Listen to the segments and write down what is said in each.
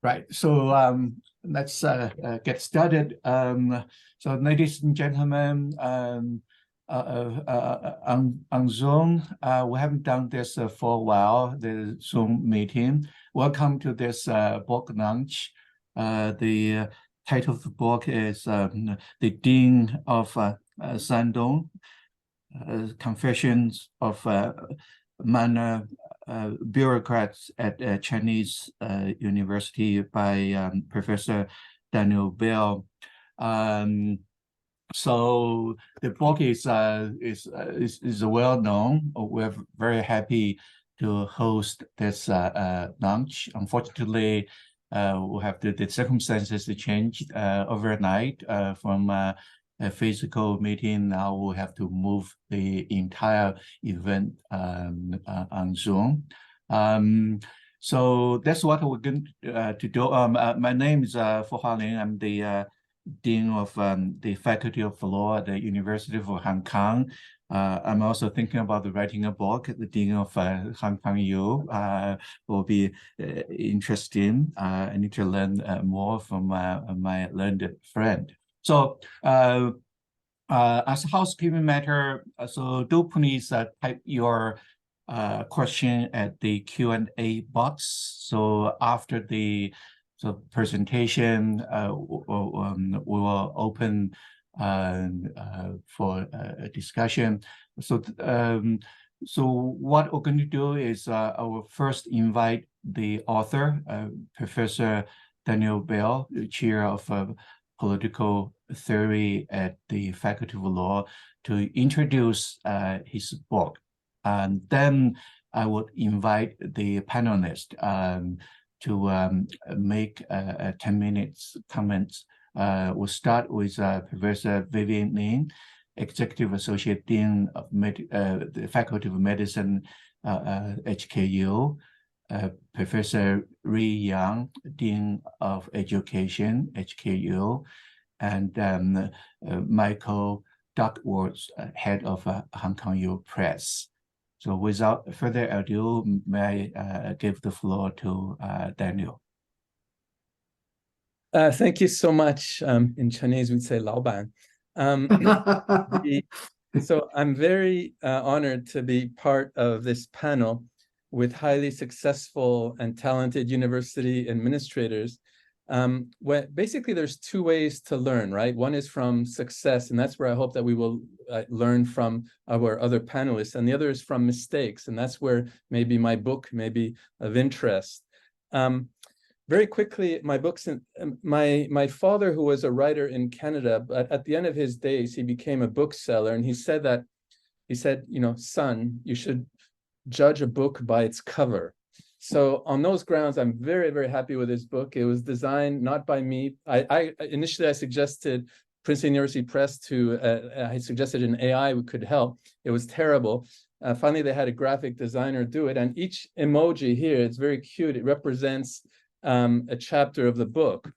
Right. So let's get started. So, ladies and gentlemen, on Zoom, we haven't done this for a while, the Zoom meeting. Welcome to this book launch. The title of the book is The Dean of Shandong, Confessions of Minor Bureaucrats at Chinese University by Professor Daniel Bell. So the book is well known. We're very happy to host this launch. Unfortunately, the circumstances changed overnight from a physical meeting. Now we have to move the entire event on Zoom. So that's what we're going to do. My name is Fu Haoling. I'm the Dean of the Faculty of Law at the University of Hong Kong. I'm also thinking about writing a book. The Dean of Hong Kong U will be interesting. I need to learn more from my learned friend. So as a housekeeping matter, so do please type your question at the Q&A box. So after the presentation, we will open for a discussion. So what we're going to do is I will first invite the author, Professor Daniel Bell, the chair of political theory at the Faculty of Law, to introduce his book. And then I would invite the panelists to make 10 minutes comments. We'll start with Professor Vivian Lin, Executive Associate Dean of the Faculty of Medicine, HKU, Professor Ri Yang, Dean of Education, HKU, and Michael Duckworth, Head of Hong Kong U Press. So without further ado, may I give the floor to Daniel. Thank you so much. In Chinese, we'd say 老板. So I'm very honored to be part of this panel with highly successful and talented university administrators. Basically, there's two ways to learn, right? One is from success, and that's where I hope that we will learn from our other panelists. And the other is from mistakes, and that's where maybe my book may be of interest. Very quickly, my books, my father, who was a writer in Canada, but at the end of his days, he became a bookseller, and he said, you know, son, you should judge a book by its cover. So on those grounds, I'm very, very happy with this book. It was designed not by me. Initially, I suggested Princeton University Press I suggested an AI could help. It was terrible. Finally, they had a graphic designer do it. And each emoji here, it's very cute. It represents a chapter of the book.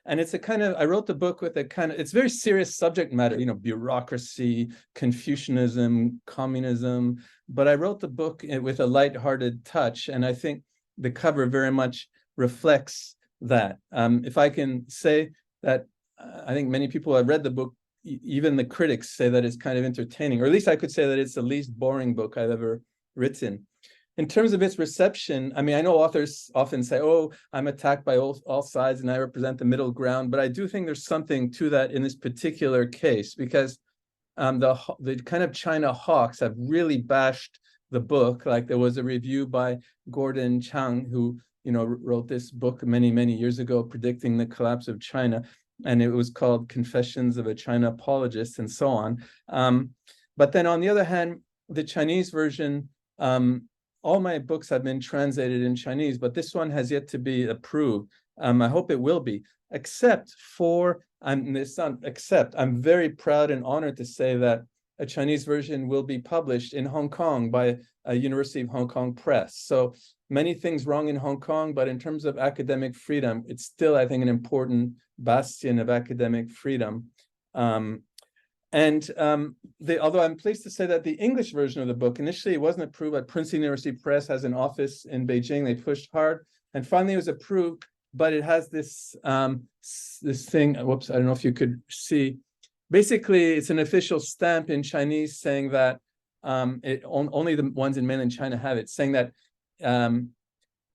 And it's I wrote the book with it's very serious subject matter, you know, bureaucracy, Confucianism, communism. But I wrote the book with a lighthearted touch. And I think the cover very much reflects that. If I can say that, I think many people have read the book, even the critics say that it's kind of entertaining, or at least I could say that it's the least boring book I've ever written. In terms of its reception, I mean, I know authors often say, oh, I'm attacked by all sides and I represent the middle ground, but I do think there's something to that in this particular case, because the kind of China hawks have really bashed the book. Like there was a review by Gordon Chang, who, you know, wrote this book many, many years ago, predicting the collapse of China. And it was called Confessions of a China Apologist and so on. But then on the other hand, the Chinese version, all my books have been translated in Chinese, but this one has yet to be approved. I hope it will be, except I'm very proud and honored to say that a Chinese version will be published in Hong Kong by a University of Hong Kong Press. So many things wrong in Hong Kong, but in terms of academic freedom, it's still, I think, an important bastion of academic freedom. Although I'm pleased to say that the English version of the book, initially it wasn't approved, but Princeton University Press has an office in Beijing. They pushed hard, and finally it was approved but it has this this thing. Whoops, I don't know if you could see. Basically, it's an official stamp in Chinese saying that only the ones in mainland China have it, saying that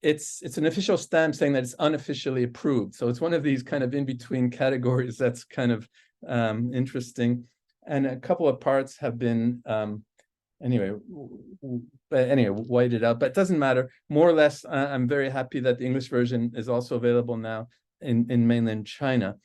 it's an official stamp saying that it's unofficially approved. So it's one of these kind of in-between categories that's kind of interesting. And a couple of parts have been whited out, but it doesn't matter. More or less, I'm very happy that the English version is also available now in mainland China.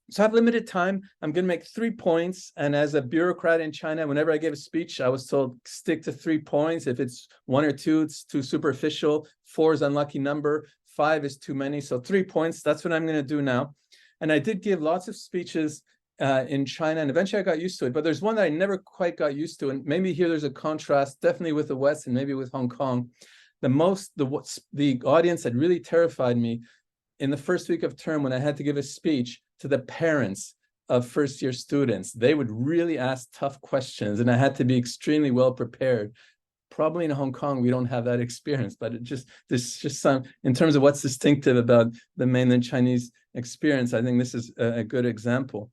So I have limited time. I'm going to make 3 points. And as a bureaucrat in China, whenever I gave a speech, I was told, stick to 3 points. If it's 1 or 2, it's too superficial. 4 is unlucky number. 5 is too many. So 3 points, that's what I'm going to do now. And I did give lots of speeches in China, and eventually I got used to it. But there's one that I never quite got used to. And maybe here there's a contrast, definitely with the West and maybe with Hong Kong. The audience that really terrified me in the first week of term when I had to give a speech to the parents of first-year students. They would really ask tough questions, and I had to be extremely well prepared. Probably in Hong Kong, we don't have that experience, but there's just some, in terms of what's distinctive about the mainland Chinese experience, I think this is a good example.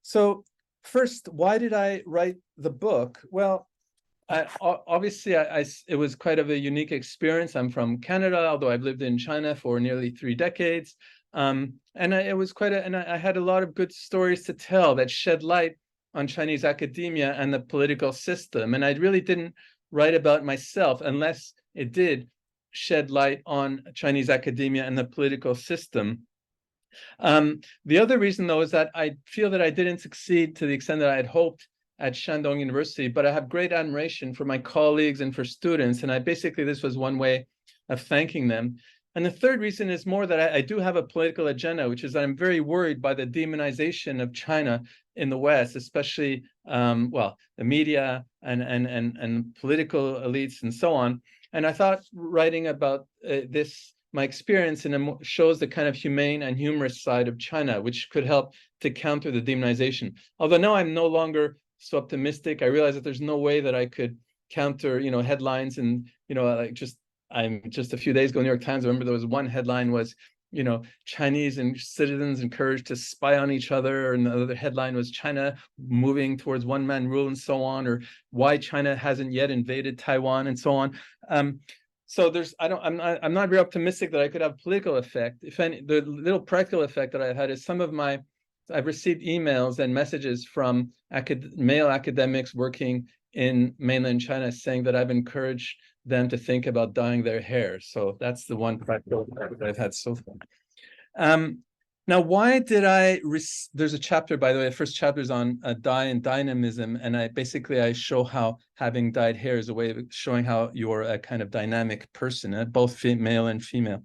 So first, why did I write the book? Well, obviously, it was quite of a unique experience. I'm from Canada, although I've lived in China for nearly 3 decades. It was and I had a lot of good stories to tell that shed light on Chinese academia and the political system. And I really didn't write about myself unless it did shed light on Chinese academia and the political system. The other reason, though, is that I feel that I didn't succeed to the extent that I had hoped at Shandong University, but I have great admiration for my colleagues and for students. And this was one way of thanking them. And the third reason is more that I do have a political agenda, which is that I'm very worried by the demonization of China in the West, especially, the media and political elites and so on. And I thought writing about my experience shows the kind of humane and humorous side of China, which could help to counter the demonization. Although now I'm no longer so optimistic. I realize that there's no way that I could counter, headlines and, I'm just a few days ago, New York Times, I remember there was one headline was, Chinese and citizens encouraged to spy on each other. And the other headline was China moving towards one-man rule and so on, or why China hasn't yet invaded Taiwan and so on. So I'm not very optimistic that I could have political effect. If any, the little practical effect that I've had is I've received emails and messages from male academics working in mainland China saying that I've encouraged them to think about dyeing their hair. So that's the one practical effect that I've had so far. Now, why did there's a chapter, by the way, the first chapter is on dye and dynamism. And I show how having dyed hair is a way of showing how you're a kind of dynamic person, both male and female.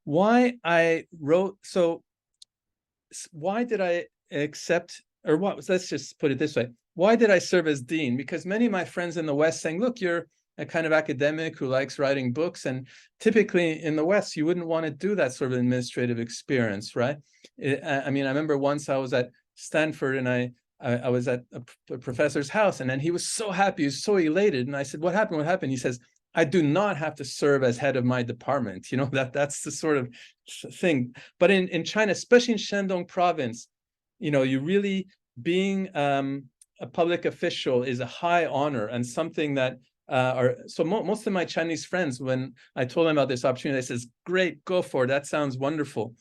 Why did I accept, or let's just put it this way. Why did I serve as dean? Because many of my friends in the West saying, look, you're a kind of academic who likes writing books. And typically in the West, you wouldn't want to do that sort of administrative experience, right? I remember once I was at Stanford and I was at a professor's house, and then he was so happy, he was so elated. And I said, what happened? What happened? He says, I do not have to serve as head of my department. That's the sort of thing. But in China, especially in Shandong province, you really being a public official is a high honor and something that most of my Chinese friends, when I told them about this opportunity, they says, great, go for it. That sounds wonderful.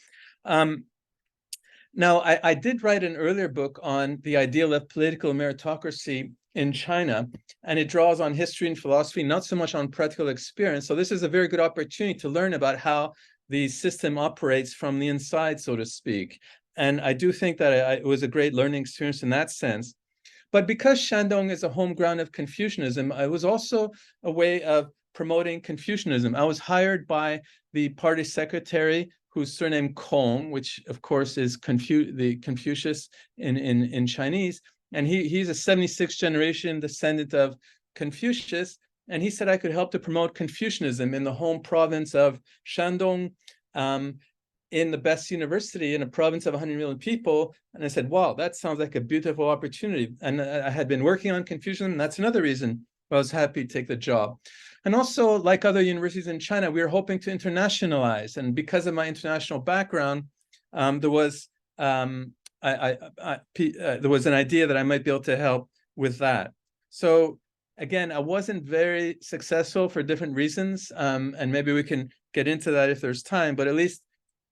Now, I did write an earlier book on the ideal of political meritocracy in China, and it draws on history and philosophy, not so much on practical experience. So this is a very good opportunity to learn about how the system operates from the inside, so to speak. And I do think that it was a great learning experience in that sense. But because Shandong is a home ground of Confucianism, it was also a way of promoting Confucianism. I was hired by the party secretary, whose surname Kong, which of course is the Confucius in Chinese. And he's a 76th generation descendant of Confucius. And he said I could help to promote Confucianism in the home province of Shandong, in the best university in a province of 100 million people. And I said, wow, that sounds like a beautiful opportunity. And I had been working on Confucianism. That's another reason I was happy to take the job. And also, like other universities in China, we were hoping to internationalize. And because of my international background, there was there was an idea that I might be able to help with that. So again, I wasn't very successful for different reasons, and maybe we can get into that if there's time. But at least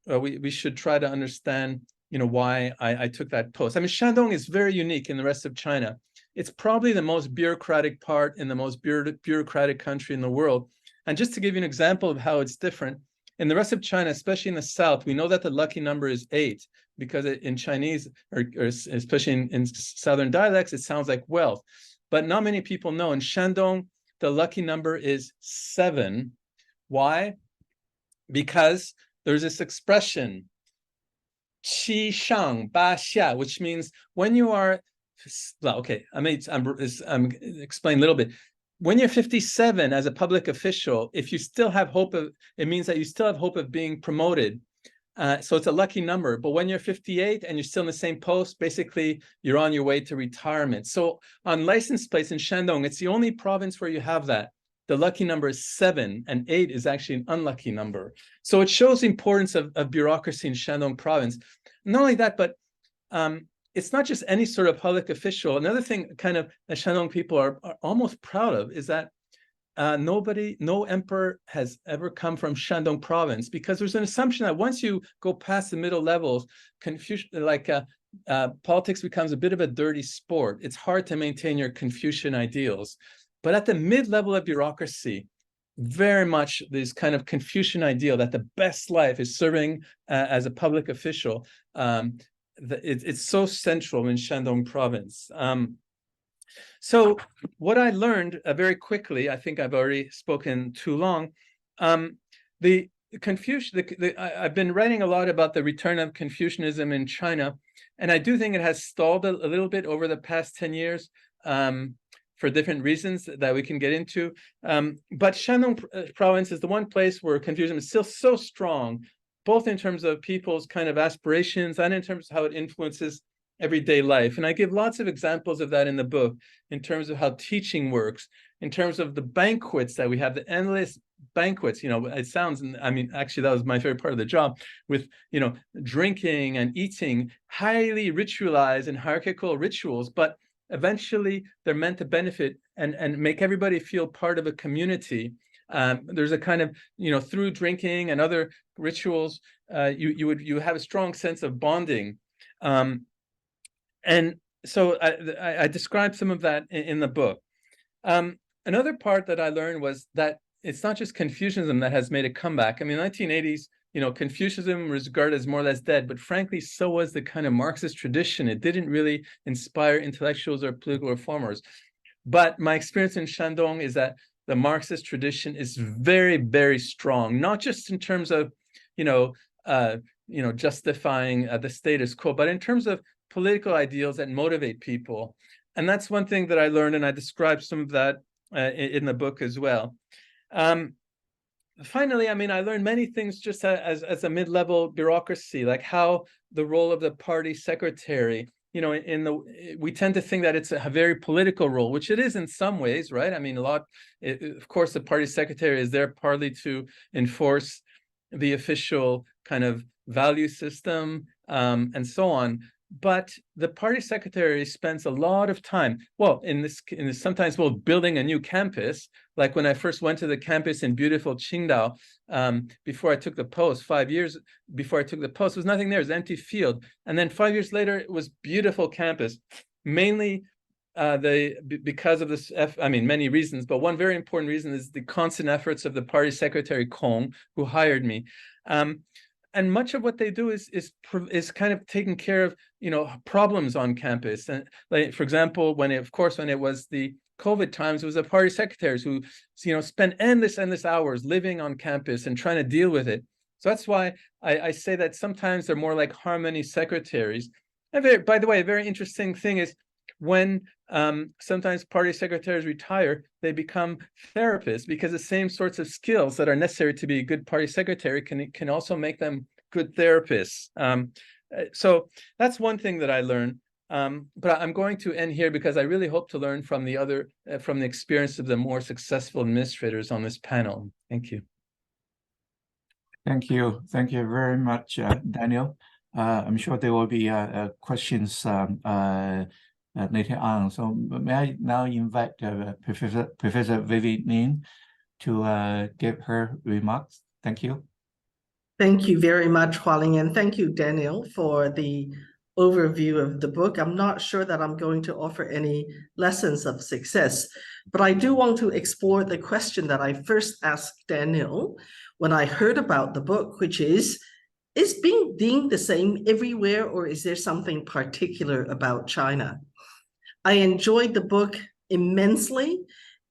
we should try to understand, why I took that post. I mean, Shandong is very unique in the rest of China. It's probably the most bureaucratic part in the most bureaucratic country in the world. And just to give you an example of how it's different, in the rest of China, especially in the south, we know that the lucky number is 8 because in Chinese, or especially in southern dialects, it sounds like wealth. But not many people know. In Shandong, the lucky number is 7. Why? Because there's this expression, qi shang ba xia, which means when you are, well, okay, I'm explain a little bit. When you're 57 as a public official, if you still have hope of, it means that you still have hope of being promoted. So it's a lucky number. But when you're 58 and you're still in the same post, basically you're on your way to retirement. So on license plates in Shandong, it's the only province where you have that. The lucky number is 7, and 8 is actually an unlucky number. So it shows the importance of bureaucracy in Shandong province. Not only that, but it's not just any sort of public official. Another thing kind of that Shandong people are almost proud of is that no emperor has ever come from Shandong province, because there's an assumption that once you go past the middle levels, politics becomes a bit of a dirty sport. It's hard to maintain your Confucian ideals. But at the mid-level of bureaucracy, very much this kind of Confucian ideal that the best life is serving as a public official. It's so central in Shandong province. So what I learned very quickly, I think I've already spoken too long. The Confucian, I've been writing a lot about the return of Confucianism in China, and I do think it has stalled a little bit over the past 10 years for different reasons that we can get into. But Shandong province is the one place where Confucianism is still so strong, both in terms of people's kind of aspirations and in terms of how it influences everyday life. And I give lots of examples of that in the book, in terms of how teaching works, in terms of the banquets that we have, the endless banquets. It sounds, I mean, actually, that was my favorite part of the job, with, drinking and eating, highly ritualized and hierarchical rituals, but eventually they're meant to benefit and make everybody feel part of a community. There's a kind of, through drinking and other rituals, you have a strong sense of bonding. And so I described some of that in the book. Another part that I learned was that it's not just Confucianism that has made a comeback. I mean, in the 1980s, Confucianism was regarded as more or less dead, but frankly, so was the kind of Marxist tradition. It didn't really inspire intellectuals or political reformers. But my experience in Shandong is that the Marxist tradition is very, very strong, not just in terms of, justifying the status quo, but in terms of political ideals that motivate people. And that's one thing that I learned, and I described some of that in the book as well. Finally, I mean, I learned many things just as a mid-level bureaucracy, like how the role of the party secretary, we tend to think that it's a very political role, which it is in some ways, right? I mean, of course, the party secretary is there partly to enforce the official kind of value system and so on. But the party secretary spends a lot of time, well, in this sometimes building a new campus. Like when I first went to the campus in beautiful Qingdao, before I took the post, 5 years before I took the post, there was nothing there, it was an empty field. And then 5 years later, it was beautiful campus, mainly because of this, many reasons, but one very important reason is the constant efforts of the party secretary Kong, who hired me. And much of what they do is kind of taking care of problems on campus. And like, for example, when it was the COVID times, it was the party secretaries who spent endless hours living on campus and trying to deal with it. So that's why I say that sometimes they're more like harmony secretaries. And by the way, a very interesting thing is when sometimes party secretaries retire, they become therapists, because the same sorts of skills that are necessary to be a good party secretary can also make them good therapists. So that's one thing that I learned. But I'm going to end here because I really hope to learn from the other, from the experience of the more successful administrators on this panel. Thank you. Thank you. Thank you very much, Daniel. I'm sure there will be questions later on. So may I now invite Professor Vivi Nin to give her remarks. Thank you. Thank you very much, Hualing, and thank you, Daniel, for the overview of the book. I'm not sure that I'm going to offer any lessons of success, but I do want to explore the question that I first asked Daniel when I heard about the book, which is being dean the same everywhere, or is there something particular about China? I enjoyed the book immensely,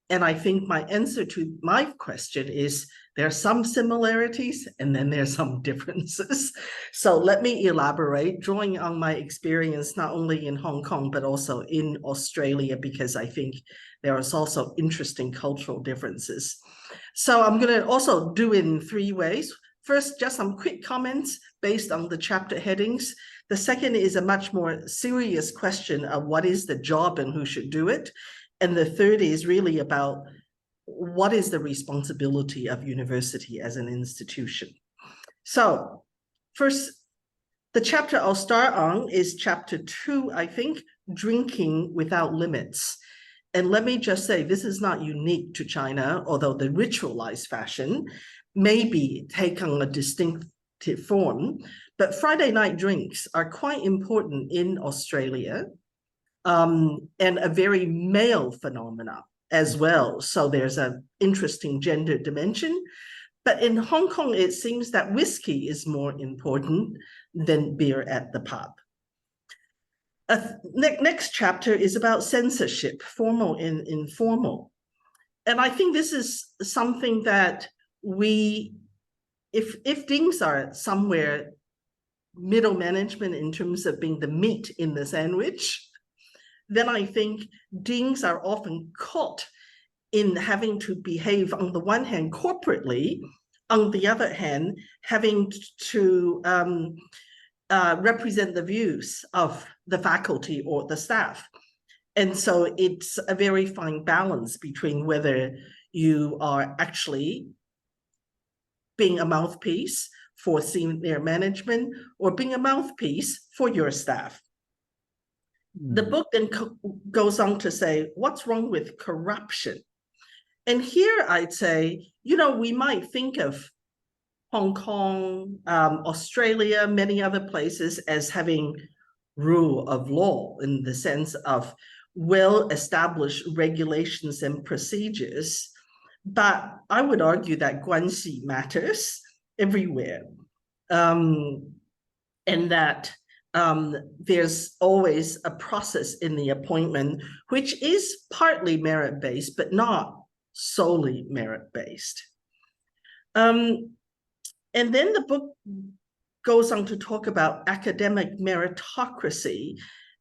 and I think my answer to my question is there are some similarities and then there's some differences. So let me elaborate, drawing on my experience not only in Hong Kong, but also in Australia, because I think there is also interesting cultural differences. So I'm going to also do it in 3 ways. First, just some quick comments based on the chapter headings. The second is a much more serious question of what is the job and who should do it. And the third is really about what is the responsibility of university as an institution. So first, the chapter I'll start on is chapter 2, I think, Drinking Without Limits. And let me just say, this is not unique to China, although the ritualized fashion maybe take on a distinctive form. But Friday night drinks are quite important in Australia, and a very male phenomenon as well. So there's an interesting gender dimension. But in Hong Kong, it seems that whiskey is more important than beer at the pub. Next chapter is about censorship, formal and informal. And I think this is something that if things are somewhere middle management in terms of being the meat in the sandwich, then I think deans are often caught in having to behave on the one hand corporately, on the other hand, having to represent the views of the faculty or the staff. And so it's a very fine balance between whether you are actually being a mouthpiece for senior management or being a mouthpiece for your staff. The book then goes on to say, what's wrong with corruption? And here I'd say, we might think of Hong Kong, Australia, many other places as having rule of law in the sense of well-established regulations and procedures. But I would argue that guanxi matters everywhere, and that there's always a process in the appointment, which is partly merit-based, but not solely merit-based. And then the book goes on to talk about academic meritocracy.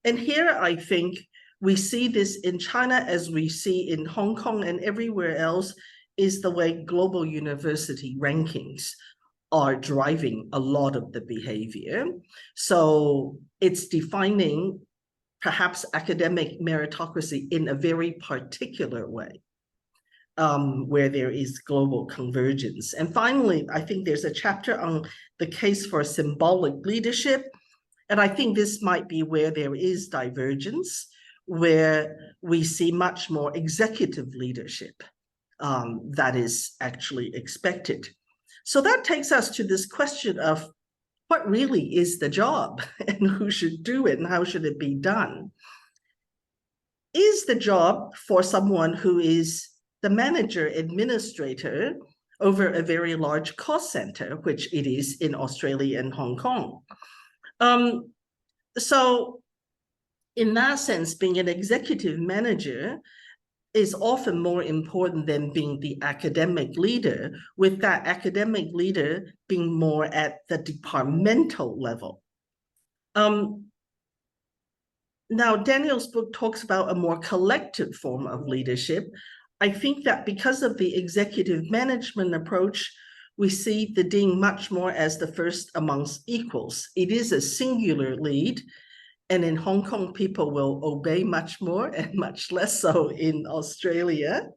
And here I think we see this in China as we see in Hong Kong and everywhere else, is the way global university rankings are driving a lot of the behavior. So it's defining perhaps academic meritocracy in a very particular way, where there is global convergence. And finally, I think there's a chapter on the case for symbolic leadership. And I think this might be where there is divergence, where we see much more executive leadership that is actually expected. So that takes us to this question of what really is the job and who should do it and how should it be done? Is the job for someone who is the manager, administrator over a very large cost center, which it is in Australia and Hong Kong? So in that sense, being an executive manager is often more important than being the academic leader, with that academic leader being more at the departmental level. Now, Daniel's book talks about a more collective form of leadership. I think that because of the executive management approach, we see the dean much more as the first amongst equals. It is a singular lead, And in Hong Kong, people will obey much more and much less so in Australia.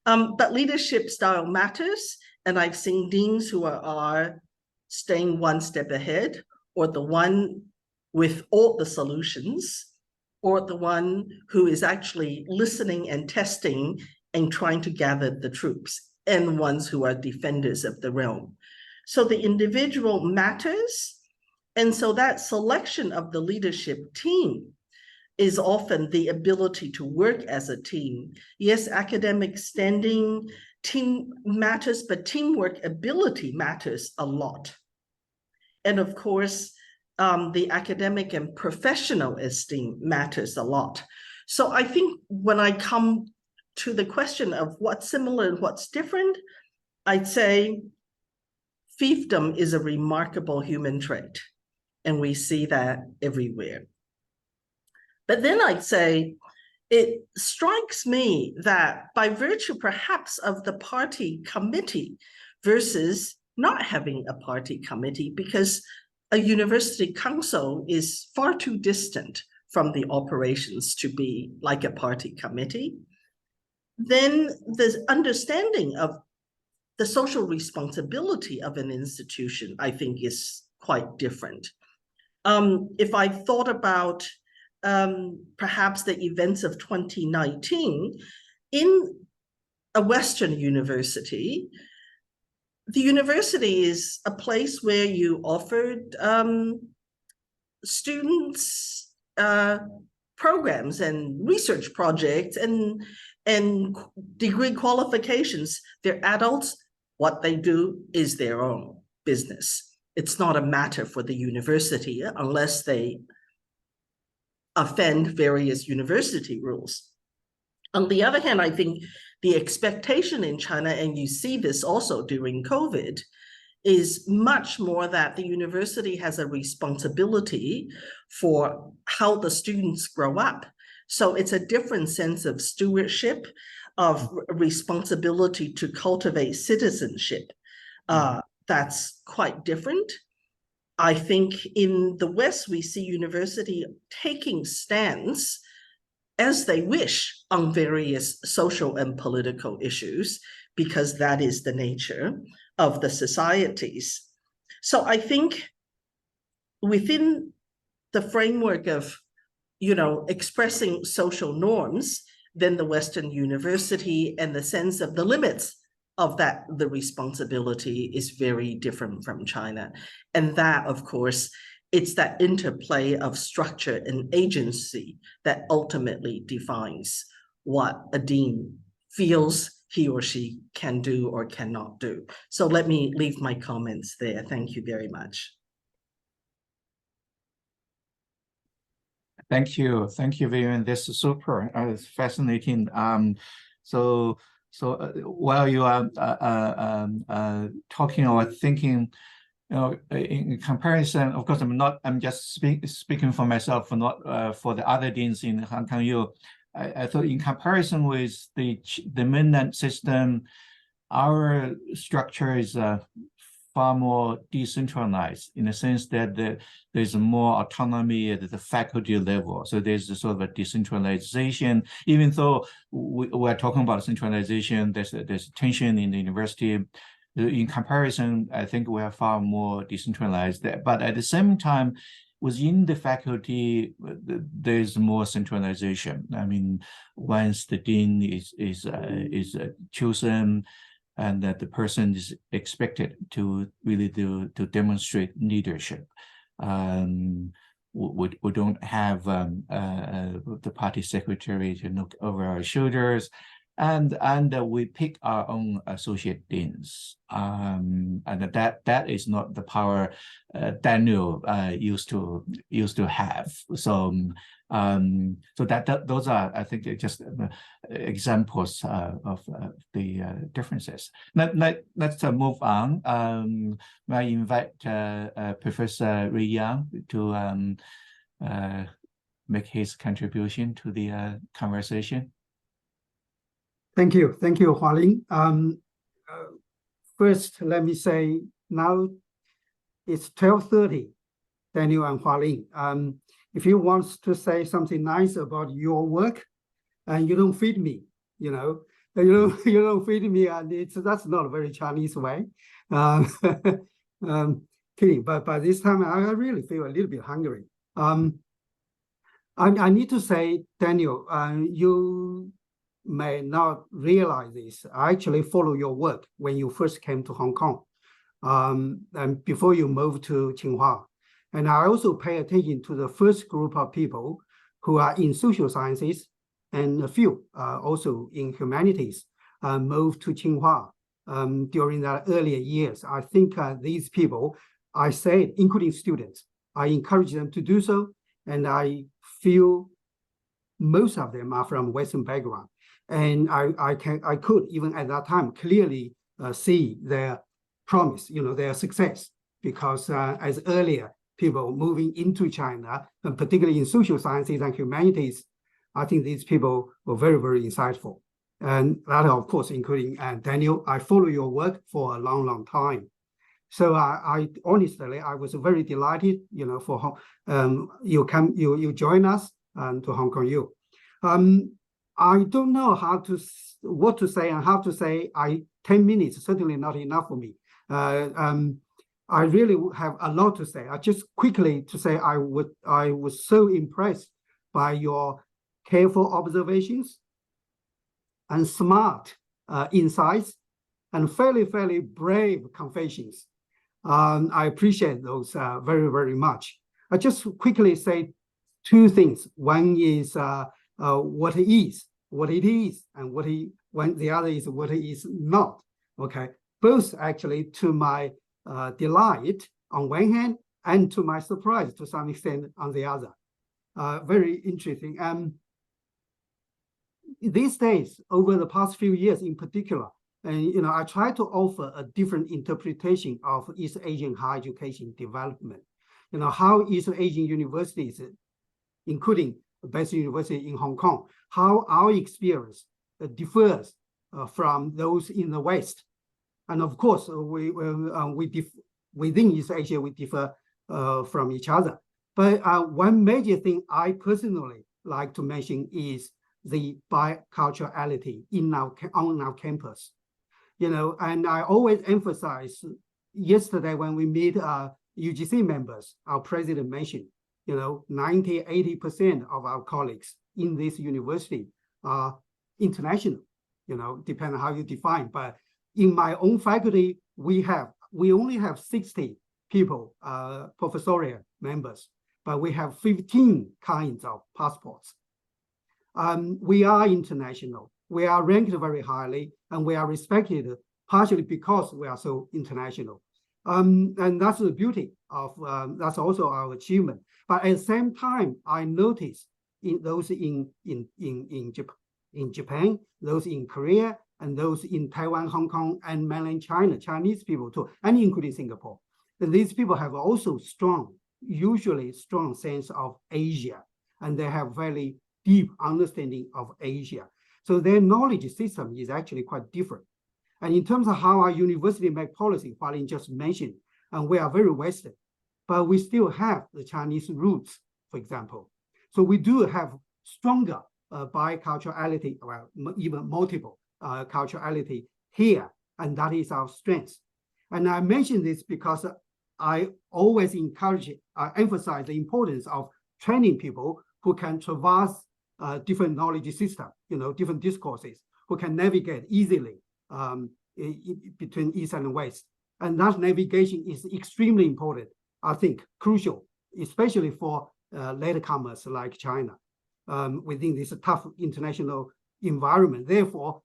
But leadership style matters. And I've seen deans who are staying one step ahead, or the one with all the solutions, or the one who is actually listening and testing and trying to gather the troops, and ones who are defenders of the realm. So the individual matters. And so that selection of the leadership team is often the ability to work as a team. Yes, academic standing, team matters, but teamwork ability matters a lot. And of course, the academic and professional esteem matters a lot. So I think when I come to the question of what's similar and what's different, I'd say fiefdom is a remarkable human trait, and we see that everywhere. But then I'd say it strikes me that by virtue perhaps of the party committee versus not having a party committee, because a university council is far too distant from the operations to be like a party committee, then the understanding of the social responsibility of an institution, I think, is quite different. If I thought about perhaps the events of 2019, in a Western university, the university is a place where you offered students programs and research projects and degree qualifications. They're adults. What they do is their own business. It's not a matter for the university unless they offend various university rules. On the other hand, I think the expectation in China, and you see this also during COVID, is much more that the university has a responsibility for how the students grow up. So it's a different sense of stewardship, of responsibility to cultivate citizenship. That's quite different. I think in the West, we see university taking stands as they wish on various social and political issues, because that is the nature of the societies. So I think within the framework of, expressing social norms, then the Western university and the sense of the limits of that, the responsibility is very different from China. And that, of course, it's that interplay of structure and agency that ultimately defines what a dean feels he or she can do or cannot do. So let me leave my comments there. Thank you very much. Thank you, Vivian. This is super. It's fascinating. So while you are talking or thinking, in comparison, of course, I'm just speaking for myself, not for the other deans in Hong Kong. I thought in comparison with the mainland system, our structure is far more decentralized in the sense that there's more autonomy at the faculty level. So there's a sort of a decentralization. Even though we're talking about centralization, there's tension in the university. In comparison, I think we are far more decentralized. But at the same time, within the faculty, there's more centralization. I mean, once the dean is chosen, and that the person is expected to really to demonstrate leadership. We don't have the party secretary to look over our shoulders, and we pick our own associate deans, and that is not the power Daniel used to have. So those are, I think, just examples of the differences. Let's move on. I invite Professor Ray Yang to make his contribution to the conversation. Thank you, Wryly. First, let me say now it's 12:30, Daniel and Wryly. if you want to say something nice about your work, and you don't feed me, you don't feed me, and that's not a very Chinese way. Kidding, but by this time I really feel a little bit hungry. I need to say, Daniel, you may not realize this. I actually follow your work when you first came to Hong Kong, and before you moved to Tsinghua. And I also pay attention to the first group of people who are in social sciences, and a few also in humanities, moved to Tsinghua during the earlier years. I think these people, I said, including students, I encourage them to do so, and I feel most of them are from Western background. And I could, even at that time, clearly see their promise, their success, because as earlier people moving into China, and particularly in social sciences and humanities, I think these people were very, very insightful. And that, of course, including Daniel. I follow your work for a long, long time. So I honestly, I was very delighted, for you join us to Hong Kong U. I don't know what to say and how to say. 10 minutes certainly not enough for me. I really have a lot to say. I just quickly to say I was so impressed by your careful observations and smart insights and fairly brave confessions. I appreciate those very, very much. I just quickly say two things. One is what it is, and when the other is what it is not. Okay, both actually to my delight on one hand, and to my surprise to some extent on the other. Very interesting. These days, over the past few years in particular, and I try to offer a different interpretation of East Asian higher education development. How East Asian universities, including the best university in Hong Kong, how our experience differs from those in the West. And of course, within East Asia, we differ from each other. But one major thing I personally like to mention is the biculturality on our campus. And I always emphasize, yesterday when we meet UGC members, our president mentioned, 90–80% of our colleagues in this university are international, depending on how you define. But in my own faculty, we only have 60 people, professorial members, but we have 15 kinds of passports. We are international. We are ranked very highly, and we are respected partially because we are so international. And that's the beauty of, that's also our achievement. But at the same time, I noticed those in Japan, those in Korea, and those in Taiwan, Hong Kong, and mainland China, Chinese people too, and including Singapore. And these people have also usually strong sense of Asia, and they have very deep understanding of Asia. So their knowledge system is actually quite different. And in terms of how our university make policy, Hualin just mentioned, and we are very Western, but we still have the Chinese roots, for example. So we do have stronger biculturality, well, even multiple culturality here, and that is our strength. And I mention this because I always emphasize the importance of training people who can traverse different knowledge systems, different discourses, who can navigate easily between East and West. And that navigation is extremely important, I think, crucial, especially for latecomers like China within this tough international environment. Therefore,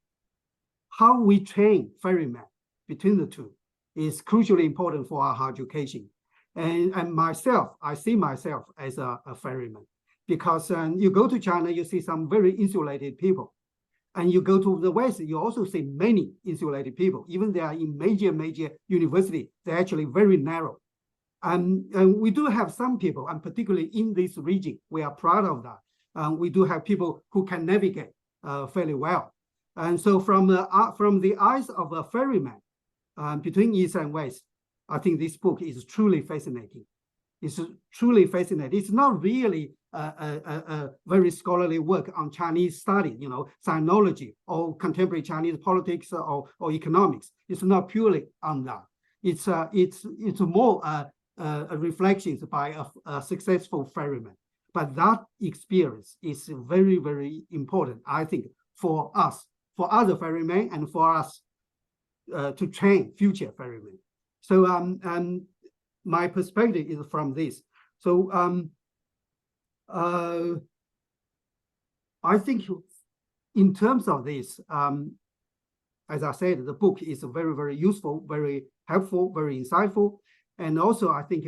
how we train ferrymen between the two is crucially important for our higher education. And myself, I see myself as a ferryman, because you go to China, you see some very insulated people. And you go to the West, you also see many insulated people. Even they are in major university, they're actually very narrow. And we do have some people, and particularly in this region, we are proud of that. We do have people who can navigate fairly well. And so from the eyes of a ferryman between East and West, I think this book is truly fascinating. It's truly fascinating. It's not really a very scholarly work on Chinese study, sinology or contemporary Chinese politics or economics. It's not purely on that. It's more reflections by a successful ferryman. But that experience is very, very important, I think, for us, for other ferrymen, and for us to train future ferrymen. So my perspective is from this. So I think in terms of this, as I said, the book is very, very useful, very helpful, very insightful. And also, I think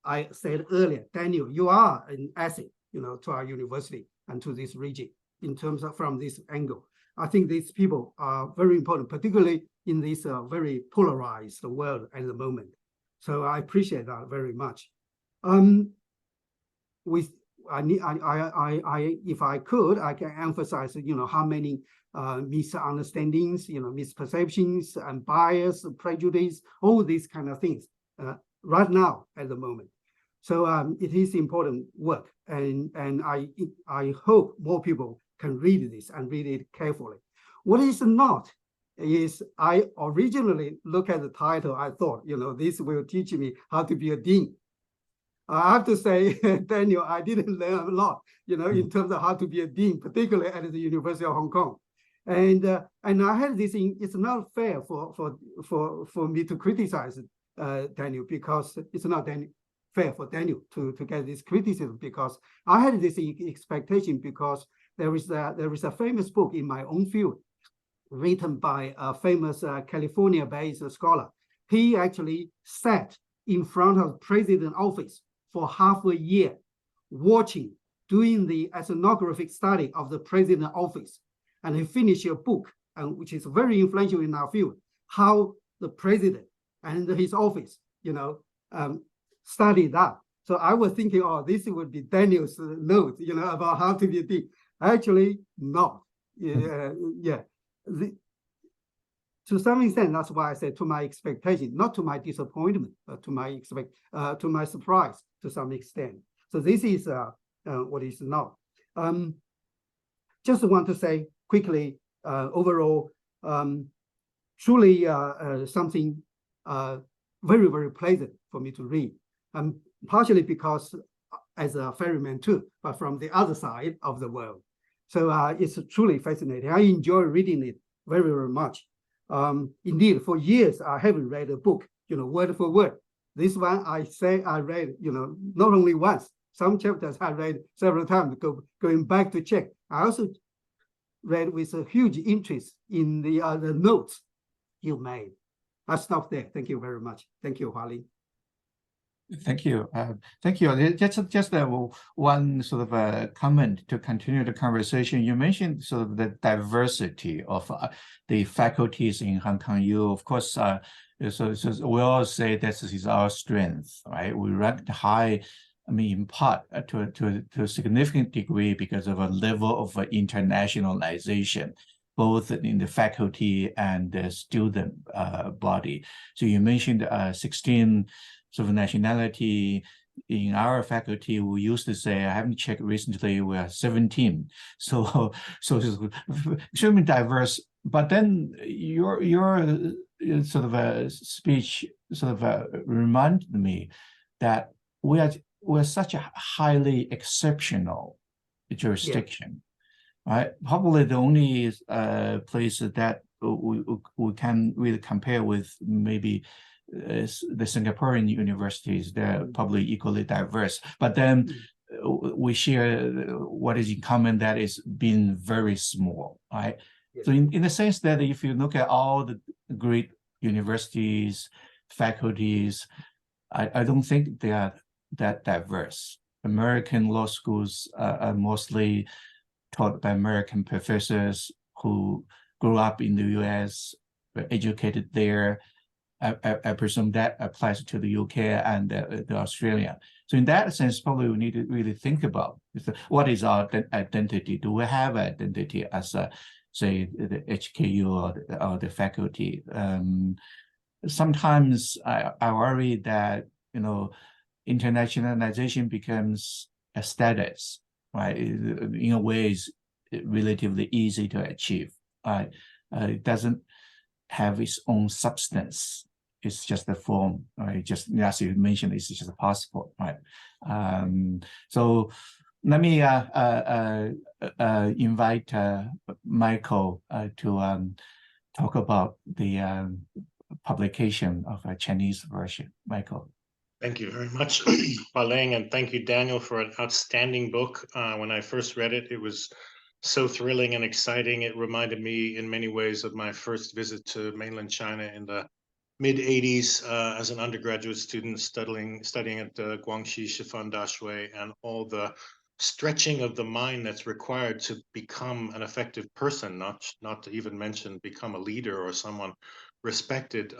I said earlier, Daniel, you are an asset, to our university and to this region in terms of from this angle. I think these people are very important, particularly in this very polarized world at the moment. So I appreciate that very much. If I could, I can emphasize, how many misunderstandings, misperceptions and bias, prejudice, all these kind of things right now at the moment. So it is important work, and I hope more people can read this and read it carefully. What is not is I originally look at the title, I thought, this will teach me how to be a dean. I have to say, Daniel, I didn't learn a lot, in terms of how to be a dean, particularly at the University of Hong Kong. And I had this thing, it's not fair for me to criticize Daniel, because it's not fair for Daniel to get this criticism, because I had this expectation, because there is a famous book in my own field written by a famous California-based scholar. He actually sat in front of the president's office for half a year, doing the ethnographic study of the president's office. And he finished a book, which is very influential in our field, how the president and his office, studied that. So I was thinking, oh, this would be Daniel's note, about how to be a dean. Actually, not. To some extent, that's why I said to my expectation, not to my disappointment, but to my surprise to some extent. So this is what is not. Just want to say quickly, overall, truly something very, very pleasant for me to read. Partially because as a ferryman too, but from the other side of the world. So it's truly fascinating. I enjoy reading it very, very much. Indeed, for years, I haven't read a book, word for word. This one I read, not only once, some chapters I read several times, going back to check. I also read with a huge interest in the notes you made. I'll stop there. Thank you very much. Thank you, Wryly. Thank you. Thank you. Just one sort of a comment to continue the conversation. You mentioned sort of the diversity of the faculties in Hong Kong U. Of course, so we all say this is our strength, right? We ranked high, in part to a significant degree because of a level of internationalization, both in the faculty and the student body. So you mentioned 16 sort of nationality. In our faculty, we used to say, I haven't checked recently, we are 17. So it's extremely diverse. But then your sort of a speech sort of reminded me that we're such a highly exceptional jurisdiction, right? Probably the only place that we can really compare with maybe the Singaporean universities. They're probably equally diverse, but then we share what is in common, that is being very small, right? Yes. So in the sense that if you look at all the great universities, faculties, I don't think they are that diverse. American law schools are mostly taught by American professors who grew up in the US, were educated there. I presume that applies to the UK and the Australia. So in that sense, probably we need to really think about what is our identity. Do we have identity as say the HKU or the faculty? Sometimes I worry that internationalization becomes status, right? In a way, is relatively easy to achieve. Right? It doesn't have its own substance. It's just a form, right? Just as you mentioned, it's just a passport, right? So let me invite Michael to talk about the publication of a Chinese version. Michael. Thank you very much, Wryly, and thank you, Daniel, for an outstanding book. When I first read it, it was so thrilling and exciting. It reminded me in many ways of my first visit to mainland China in the mid-'80s as an undergraduate student studying at Guangxi Shifan Dashui, and all the stretching of the mind that's required to become an effective person, not to even mention become a leader or someone respected.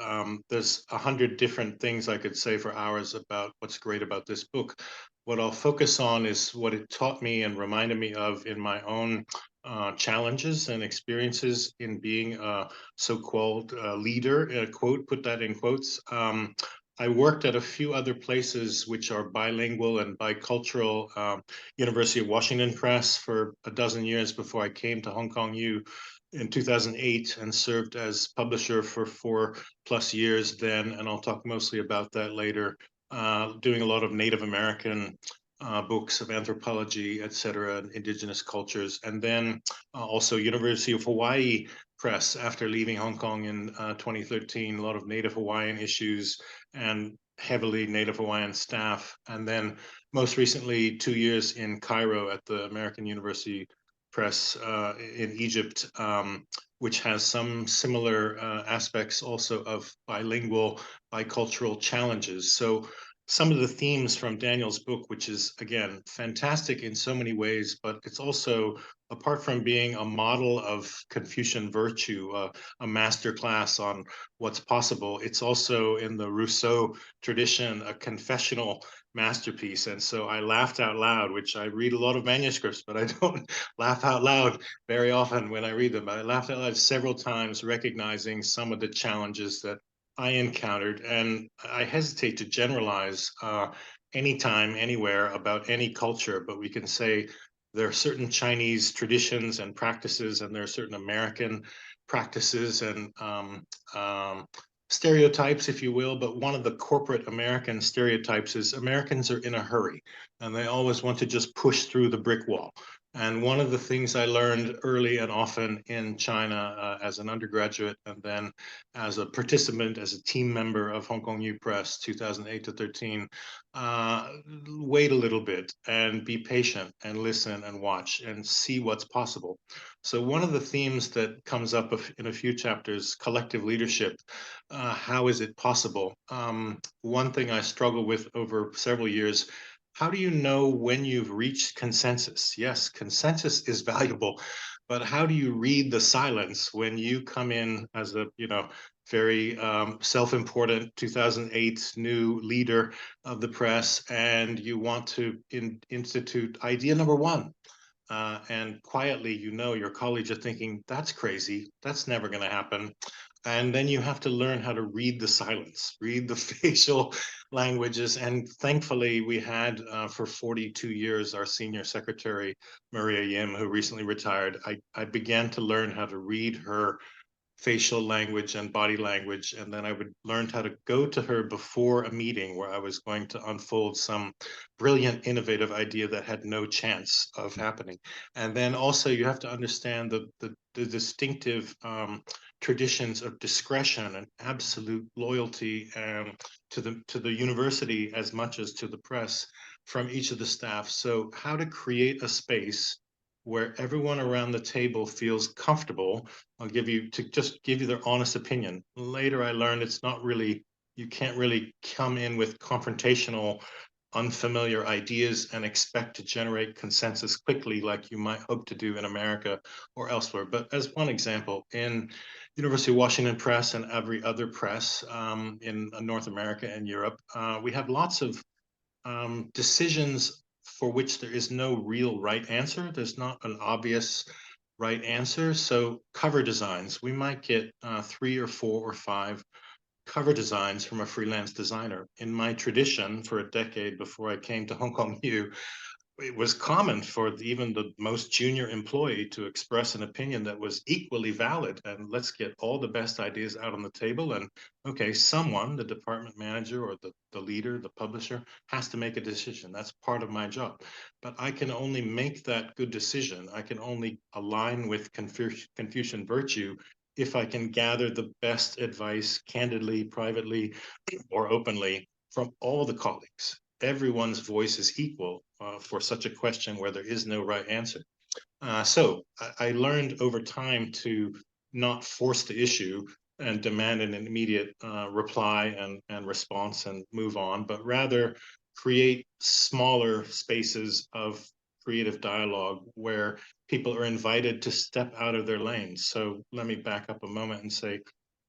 There's 100 different things I could say for hours about what's great about this book. What I'll focus on is what it taught me and reminded me of in my own challenges and experiences in being a so-called leader, quote, put that in quotes. I worked at a few other places which are bilingual and bicultural, University of Washington Press for a dozen years before I came to Hong Kong U in 2008 and served as publisher for 4+ years then, and I'll talk mostly about that later, doing a lot of Native American books of anthropology, etc., indigenous cultures, and then also University of Hawaii Press after leaving Hong Kong in 2013, a lot of Native Hawaiian issues and heavily Native Hawaiian staff, and then most recently 2 years in Cairo at the American University Press in Egypt, which has some similar aspects also of bilingual, bicultural challenges. So some of the themes from Daniel's book, which is, again, fantastic in so many ways, but it's also, apart from being a model of Confucian virtue, a master class on what's possible, it's also in the Rousseau tradition, a confessional masterpiece. And so I laughed out loud, which I read a lot of manuscripts, but I don't laugh out loud very often when I read them. I laughed out loud several times, recognizing some of the challenges that I encountered, and I hesitate to generalize anytime, anywhere about any culture, but we can say there are certain Chinese traditions and practices, and there are certain American practices and stereotypes, if you will. But one of the corporate American stereotypes is Americans are in a hurry, and they always want to just push through the brick wall. And one of the things I learned early and often in China as an undergraduate, and then as a participant, as a team member of Hong Kong U Press 2008 to 13, wait a little bit and be patient and listen and watch and see what's possible. So one of the themes that comes up in a few chapters, collective leadership, how is it possible? One thing I struggle with over several years, how do you know when you've reached consensus? Yes, consensus is valuable, but how do you read the silence when you come in as a, very self-important 2008 new leader of the press, and you want to institute idea number one? And quietly, your colleagues are thinking, that's crazy, that's never going to happen. And then you have to learn how to read the silence, read the facial languages. And thankfully, we had for 42 years our senior secretary, Maria Yim, who recently retired. I began to learn how to read her facial language and body language, and then I would learn how to go to her before a meeting where I was going to unfold some brilliant, innovative idea that had no chance of happening. And then also you have to understand the distinctive traditions of discretion and absolute loyalty to the university as much as to the press from each of the staff. So how to create a space where everyone around the table feels comfortable. I'll give you their honest opinion. Later, I learned it's not really, you can't really come in with confrontational, unfamiliar ideas and expect to generate consensus quickly like you might hope to do in America or elsewhere. But as one example, in University of Washington Press and every other press in North America and Europe, we have lots of decisions for which there is no real right answer. There's not an obvious right answer. So cover designs, we might get 3 or 4 or 5 cover designs from a freelance designer. In my tradition for a decade before I came to Hong Kong U, it was common for even the most junior employee to express an opinion that was equally valid, and let's get all the best ideas out on the table. And okay, someone, the department manager or the leader, the publisher, has to make a decision. That's part of my job. But I can only make that good decision. I can only align with Confucian virtue if I can gather the best advice candidly, privately, or openly from all the colleagues. Everyone's voice is equal for such a question where there is no right answer. So I learned over time to not force the issue and demand an immediate reply and response and move on, but rather create smaller spaces of creative dialogue where people are invited to step out of their lanes. So let me back up a moment and say,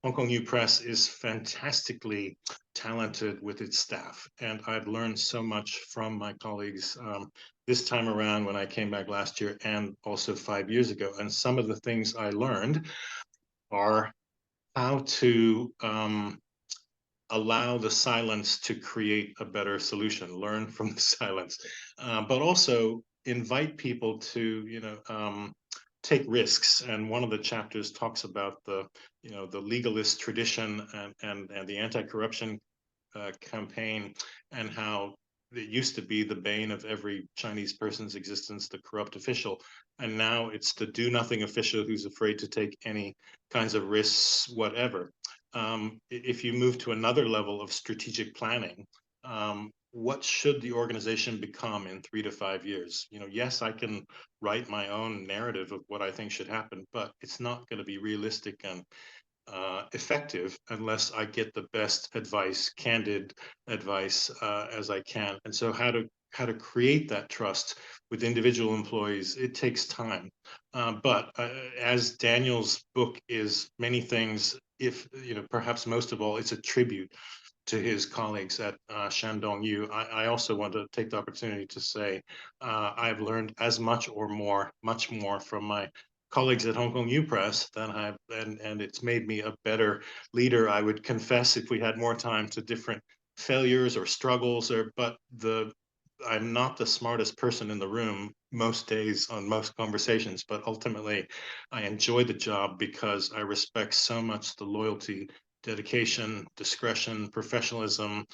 Hong Kong U Press is fantastically talented with its staff, and I've learned so much from my colleagues this time around when I came back last year and also 5 years ago. And some of the things I learned are how to allow the silence to create a better solution, learn from the silence, but also invite people to, take risks. And one of the chapters talks about the legalist tradition and the anti-corruption campaign, and how it used to be the bane of every Chinese person's existence, the corrupt official, and now it's the do-nothing official who's afraid to take any kinds of risks, whatever. If you move to another level of strategic planning, what should the organization become in 3 to 5 years? Yes, I can write my own narrative of what I think should happen, but it's not going to be realistic and effective unless I get the best advice, candid advice as I can. And so how to create that trust with individual employees, it takes time. But as Daniel's book is many things, if perhaps most of all, it's a tribute to his colleagues at Shandong U. I also want to take the opportunity to say I've learned as much or much more from my colleagues at Hong Kong U Press than I've, and it's made me a better leader. I would confess, if we had more time, to different failures or struggles, but I'm not the smartest person in the room most days on most conversations, but ultimately I enjoy the job because I respect so much the loyalty, dedication, discretion, professionalism,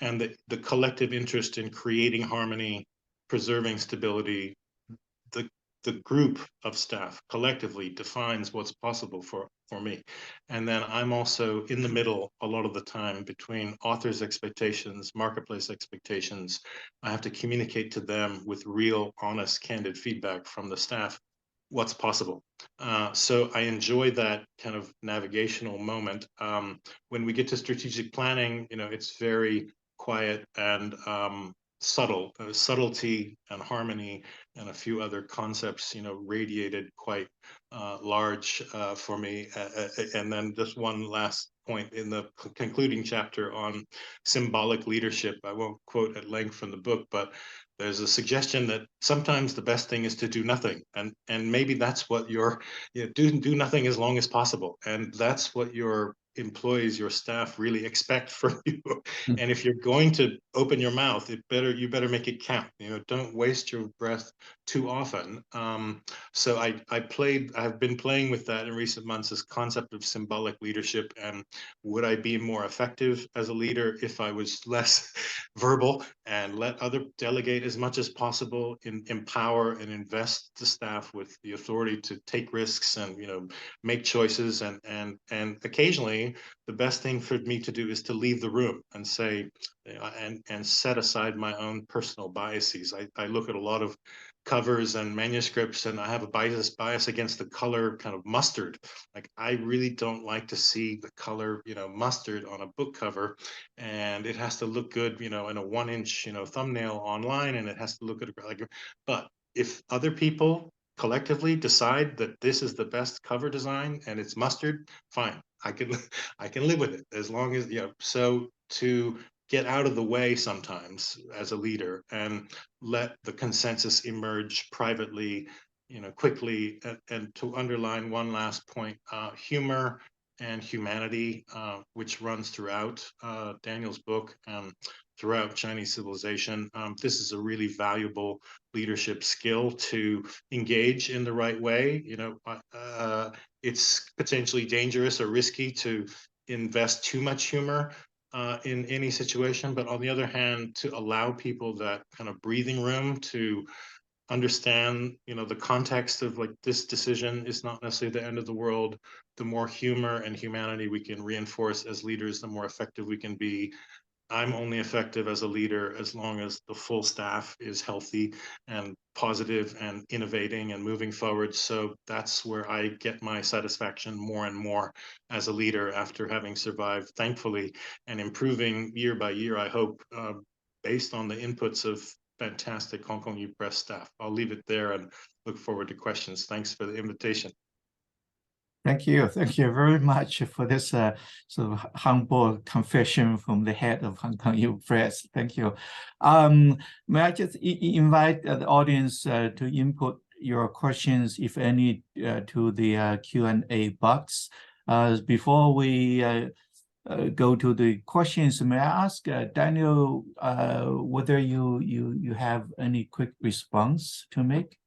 and the collective interest in creating harmony, preserving stability. The group of staff collectively defines what's possible for me. And then I'm also in the middle a lot of the time between authors' expectations, marketplace expectations. I have to communicate to them with real, honest, candid feedback from the staff what's possible. So I enjoy that kind of navigational moment. When we get to strategic planning, it's very quiet and subtle. Subtlety and harmony and a few other concepts, radiated quite large for me. And then just one last point in the concluding chapter on symbolic leadership. I won't quote at length from the book, but there's a suggestion that sometimes the best thing is to do nothing, and maybe that's what do nothing as long as possible, and that's what your employees, your staff really expect from you. And if you're going to open your mouth, you better make it count. Don't waste your breath too often. So I've been playing with that in recent months, this concept of symbolic leadership, and would I be more effective as a leader if I was less verbal and let other delegate as much as possible, empower and invest the staff with the authority to take risks and make choices, and occasionally the best thing for me to do is to leave the room and say and set aside my own personal biases. I look at a lot of covers and manuscripts, and I have a bias against the color kind of mustard. Like, I really don't like to see the color mustard on a book cover, and it has to look good in a 1-inch thumbnail online, and it has to look good but if other people collectively decide that this is the best cover design and it's mustard, fine, I can live with it, as long as so to get out of the way sometimes as a leader and let the consensus emerge privately, quickly. And to underline one last point, humor and humanity, which runs throughout Daniel's book, throughout Chinese civilization. This is a really valuable leadership skill to engage in the right way. You know, it's potentially dangerous or risky to invest too much humor in any situation, but on the other hand, to allow people that kind of breathing room to understand, you know, the context of like this decision is not necessarily the end of the world. The more humor and humanity we can reinforce as leaders, the more effective we can be. I'm only effective as a leader as long as the full staff is healthy and positive and innovating and moving forward. So that's where I get my satisfaction more and more as a leader after having survived, thankfully, and improving year by year, I hope, based on the inputs of fantastic Hong Kong U Press staff. I'll leave it there and look forward to questions. Thanks for the invitation. Thank you very much for this sort of humble confession from the head of Hong Kong U Press. Thank you. May I just invite the audience to input your questions, if any, to the Q&A box. Before we go to the questions, may I ask Daniel whether you have any quick response to make?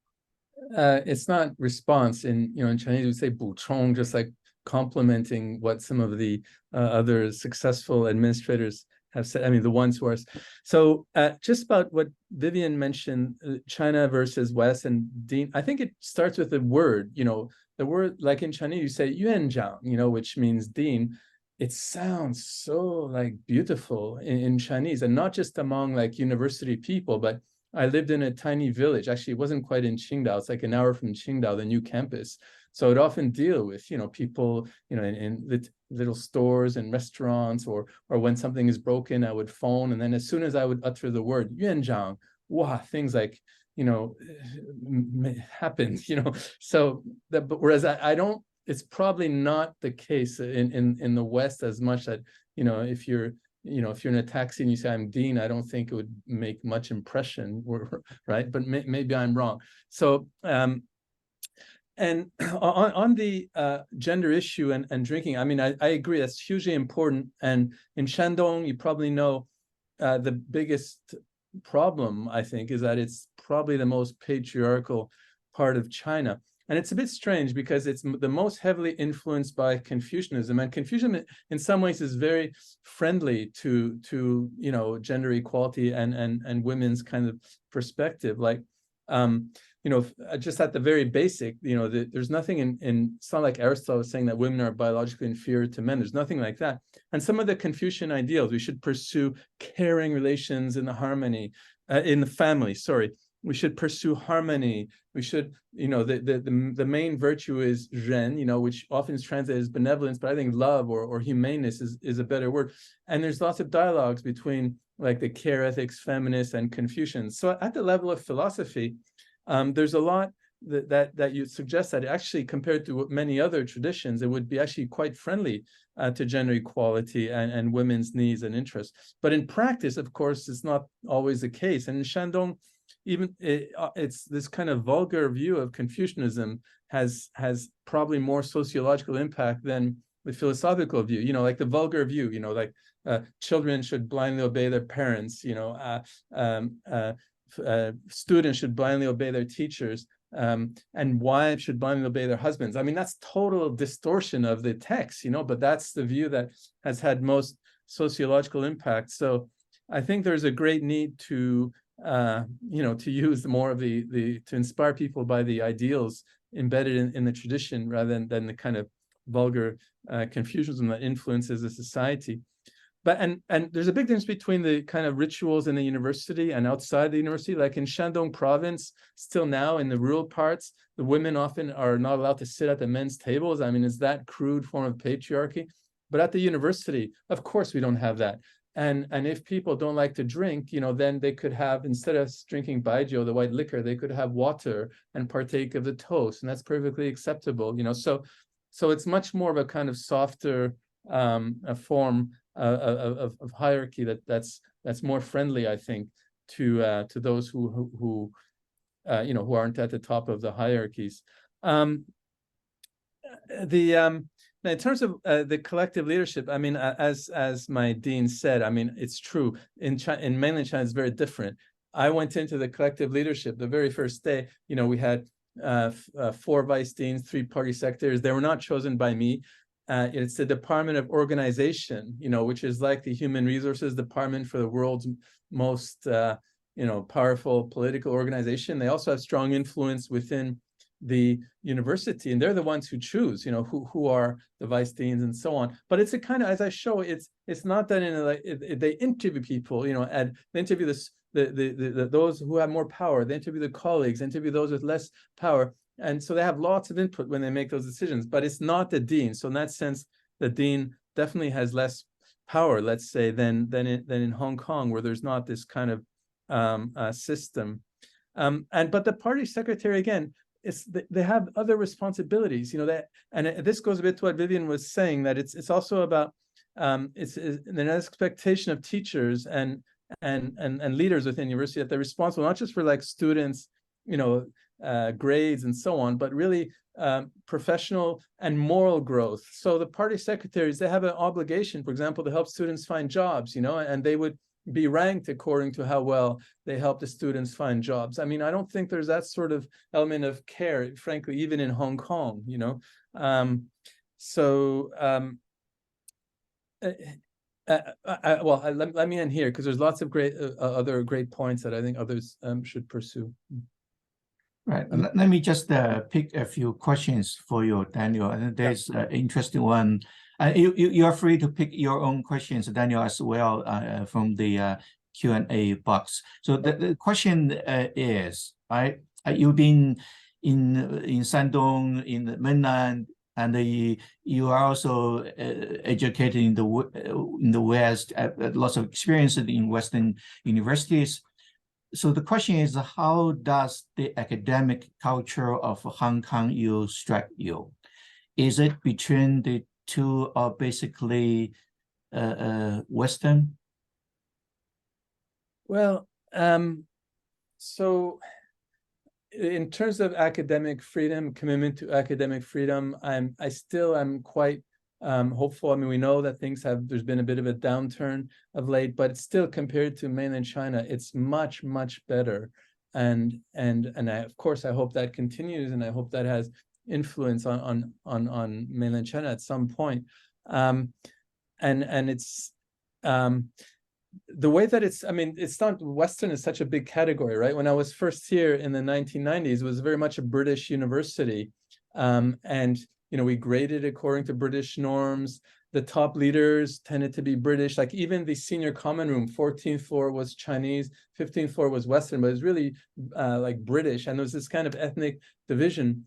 It's not response. In Chinese we say 补充, just like complementing what some of the other successful administrators have said. I mean, the ones who are so just about what Vivian mentioned, China versus West, and Dean. I think it starts with the word. The word, like in Chinese you say 院长, which means dean. It sounds so like beautiful in Chinese, and not just among like university people, but I lived in a tiny village. Actually, it wasn't quite in Qingdao. It's like an hour from Qingdao, the new campus. So I'd often deal with, people, in little stores and restaurants, or when something is broken, I would phone. And then as soon as I would utter the word yuanzhang, wow, things like, happened, So that, but whereas I don't, it's probably not the case in the West as much that, if you're in a taxi and you say I'm Dean, I don't think it would make much impression, right? But maybe I'm wrong. So, and on the gender issue and drinking, I mean, I agree, that's hugely important. And in Shandong, you probably know the biggest problem, I think, is that it's probably the most patriarchal part of China. And it's a bit strange because it's the most heavily influenced by Confucianism, and Confucianism in some ways is very friendly to gender equality and women's kind of perspective. Like, just at the very basic, there's nothing in it's not like Aristotle was saying that women are biologically inferior to men. There's nothing like that. And some of the Confucian ideals, we should pursue caring relations in the harmony in the family. Sorry. We should pursue harmony. We should, the main virtue is ren, which often is translated as benevolence, but I think love or humaneness is a better word. And there's lots of dialogues between like the care ethics, feminists, and Confucians. So at the level of philosophy, there's a lot that you suggest that actually, compared to many other traditions, it would be actually quite friendly to gender equality and women's needs and interests. But in practice, of course, it's not always the case. And in Shandong, even it's this kind of vulgar view of Confucianism has probably more sociological impact than the philosophical view. Like the vulgar view, like children should blindly obey their parents. Students should blindly obey their teachers, and wives should blindly obey their husbands. I mean, that's total distortion of the text, but that's the view that has had most sociological impact. So I think there's a great need to to use more of to inspire people by the ideals embedded in the tradition rather than the kind of vulgar Confucianism that influences the society. But and there's a big difference between the kind of rituals in the university and outside the university. Like in Shandong province, still now in the rural parts, the women often are not allowed to sit at the men's tables. I mean, it's that crude form of patriarchy. But at the university, of course, we don't have that. And if people don't like to drink, then they could have, instead of drinking baijiu, the white liquor, they could have water and partake of the toast, and that's perfectly acceptable. So it's much more of a kind of softer a form of hierarchy that's more friendly, I think, to those who aren't at the top of the hierarchies. Now, in terms of the collective leadership, I mean, as my dean said, I mean, it's true. In mainland China, it's very different. I went into the collective leadership the very first day. You know, we had 4 vice deans, 3 party secretaries. They were not chosen by me. It's the Department of Organization, you know, which is like the Human Resources Department for the world's most, you know, powerful political organization. They also have strong influence within the university, and they're the ones who choose, you know, who are the vice deans and so on. But it's a kind of, as I show, it's not that in a, like they interview people, you know, and they interview those who have more power. They interview the colleagues, they interview those with less power. And so they have lots of input when they make those decisions, but it's not the dean. So in that sense, the dean definitely has less power, let's say, than in Hong Kong, where there's not this kind of system. But the party secretary, again, they have other responsibilities, you know, and this goes a bit to what Vivian was saying, that it's also about it's an expectation of teachers and leaders within university that they're responsible not just for like students, you know, grades and so on, but really professional and moral growth. So the party secretaries, they have an obligation, for example, to help students find jobs, you know, and they would be ranked according to how well they help the students find jobs. I mean, I don't think there's that sort of element of care, frankly, even in Hong Kong, you know. Let me end here, because there's lots of great other great points that I think others should pursue. Right. Let me just pick a few questions for you, Daniel. And there's an interesting one. You are free to pick your own questions, Daniel, as well, from the Q&A box. So the question is, right? You've been in Shandong, in the mainland, and you are also educated in the West, lots of experience in Western universities. So the question is, how does the academic culture of Hong Kong strike you? Is it between the two are basically Western? Well, so in terms of academic freedom, commitment to academic freedom, I still am quite hopeful. I mean, we know that there's been a bit of a downturn of late, but it's still, compared to mainland China, it's much, much better. And of course, I hope that continues, and I hope that has influence on mainland China at some point. And it's the way that it's not, Western is such a big category, right? When I was first here in the 1990s, it was very much a British university. And, you know, we graded according to British norms. The top leaders tended to be British. Like even the senior common room, 14th floor was Chinese, 15th floor was Western, but it was really like British. And there was this kind of ethnic division,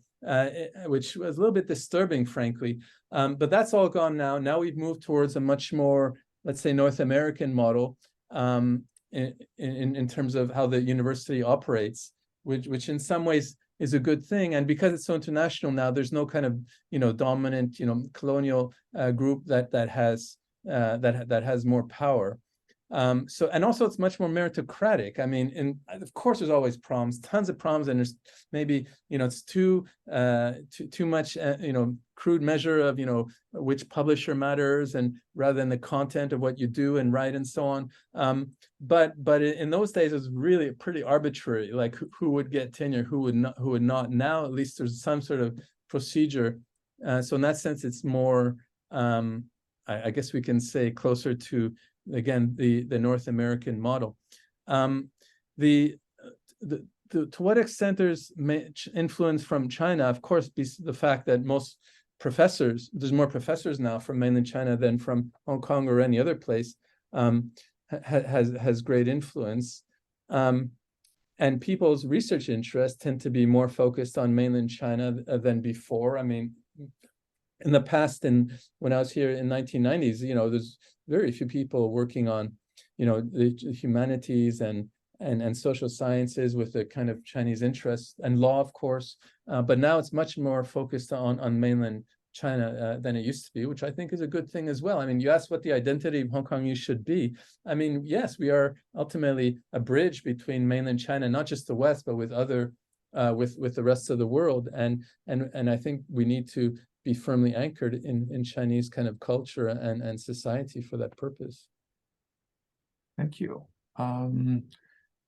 which was a little bit disturbing, frankly. But that's all gone now. Now we've moved towards a much more, let's say, North American model in terms of how the university operates, which in some ways is a good thing. And because it's so international now, there's no kind of, you know, dominant, you know, colonial group that has more power. So, and also it's much more meritocratic. I mean, of course, there's always problems, tons of problems, and there's maybe, you know, it's too much, you know, crude measure of, you know, which publisher matters, and rather than the content of what you do and write and so on. But in those days, it was really pretty arbitrary, like who would get tenure, who would not. Now, at least there's some sort of procedure. So in that sense, it's more, I guess we can say, closer to, again, the North American model. To what extent there's influence from China, of course, the fact that most professors, there's more professors now from mainland China than from Hong Kong or any other place, has great influence. And people's research interests tend to be more focused on mainland China than before. I mean, in the past, and when I was here in 1990s, you know, there's very few people working on, you know, the humanities and social sciences with a kind of Chinese interest, and law, of course. But now it's much more focused on mainland China than it used to be, which I think is a good thing as well. I mean, you asked what the identity of Hong Kong should be. I mean, yes, we are ultimately a bridge between mainland China, not just the West, but with other, with the rest of the world. And I think we need to be firmly anchored in Chinese kind of culture and society for that purpose. Thank you.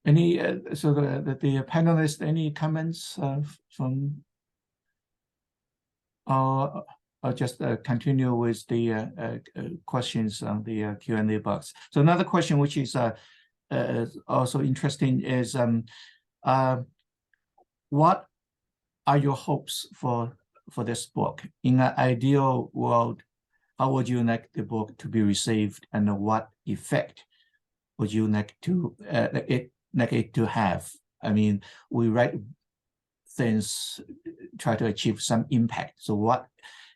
Any so the panelists, any comments from? I'll just continue with the questions on the Q&A box. So another question, which is also interesting, is what are your hopes for this book? In an ideal world, how would you like the book to be received, and what effect would you like it to have? I mean, we write things, try to achieve some impact. So what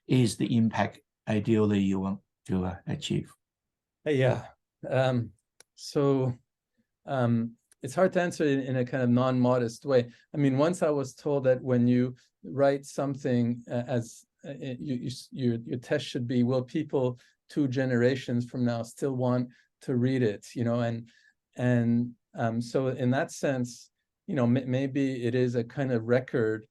is the impact ideally you want to achieve? Yeah. It's hard to answer in a kind of non-modest way. I mean, once I was told that when you write something your test should be, will people 2 generations from now still want to read it? You know, so in that sense, you know, maybe it is a kind of record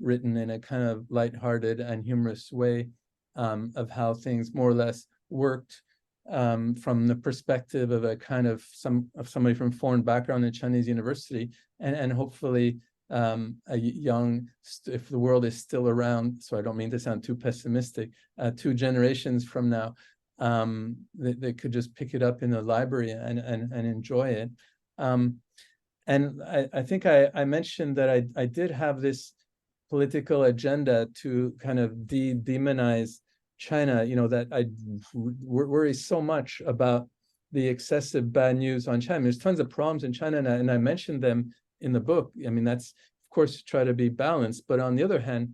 written in a kind of lighthearted and humorous way of how things more or less worked from the perspective of a kind of somebody from foreign background in Chinese university, and hopefully a young, if the world is still around, so I don't mean to sound too pessimistic, 2 generations from now, they could just pick it up in the library and enjoy it. And I think I mentioned that I did have this political agenda to kind of demonize China, you know, that I worry so much about the excessive bad news on China. There's tons of problems in China, and I mentioned them in the book. I mean, that's, of course, try to be balanced. But on the other hand,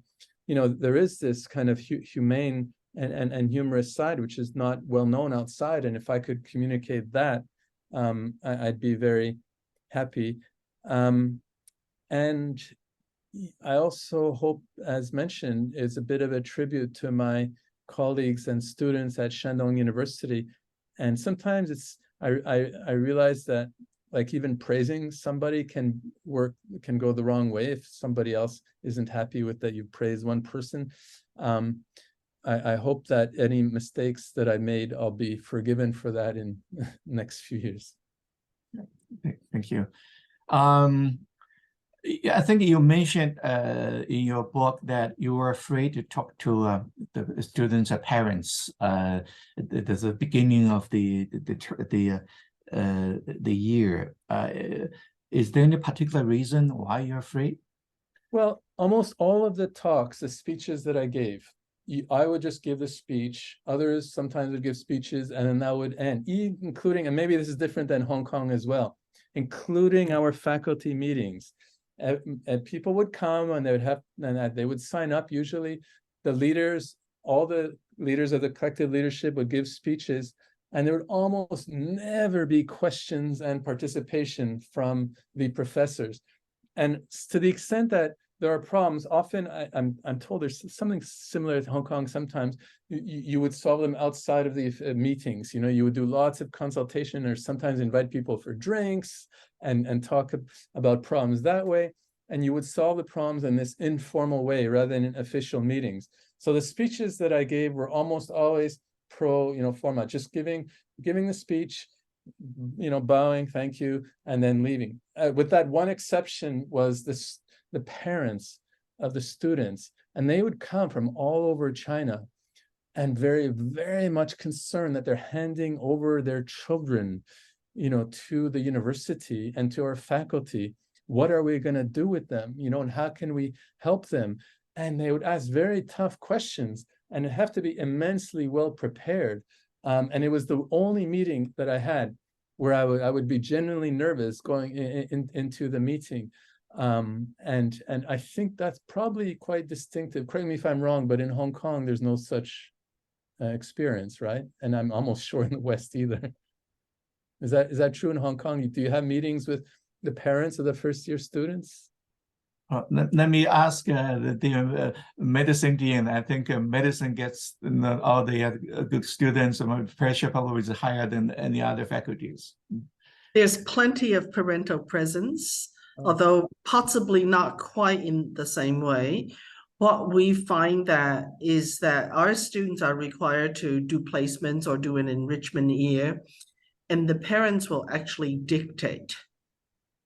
you know, there is this kind of humane and humorous side, which is not well known outside. And if I could communicate that, I'd be very happy. And I also hope, as mentioned, is a bit of a tribute to my colleagues and students at Shandong University. And sometimes I realize that, like, even praising somebody can go the wrong way if somebody else isn't happy with that you praise one person. I hope that any mistakes that I made, I'll be forgiven for that in the next few years. Thank you. I think you mentioned in your book that you were afraid to talk to the students' parents at the beginning of the year. Is there any particular reason why you're afraid? Well, almost all of the talks, the speeches that I gave, I would just give the speech. Others sometimes would give speeches, and then that would end, including, and maybe this is different than Hong Kong as well, including our faculty meetings. And people would come, and they would sign up. Usually the leaders, all the leaders of the collective leadership would give speeches, and there would almost never be questions and participation from the professors. And to the extent that there are problems, often I'm told there's something similar to Hong Kong. Sometimes you would solve them outside of the meetings. You know, you would do lots of consultation, or sometimes invite people for drinks and talk about problems that way. And you would solve the problems in this informal way rather than in official meetings. So the speeches that I gave were almost always format, just giving the speech, bowing, thank you, and then leaving. With that one exception was the parents of the students, and they would come from all over China and very, very much concerned that they're handing over their children, to the university and to our faculty. What are we going to do with them? And how can we help them? And they would ask very tough questions, and it have to be immensely well prepared. And it was the only meeting that I had where I would be genuinely nervous going into the meeting. And I think that's probably quite distinctive. Correct me if I'm wrong, but in Hong Kong, there's no such experience, right? And I'm almost sure in the West either. Is that true in Hong Kong? Do you have meetings with the parents of the first-year students? Let me ask the medicine dean. I think medicine gets all the good students. Pressure probably is higher than any other faculties. There's plenty of parental presence, although possibly not quite in the same way. What we find that is that our students are required to do placements or do an enrichment year, and the parents will actually dictate,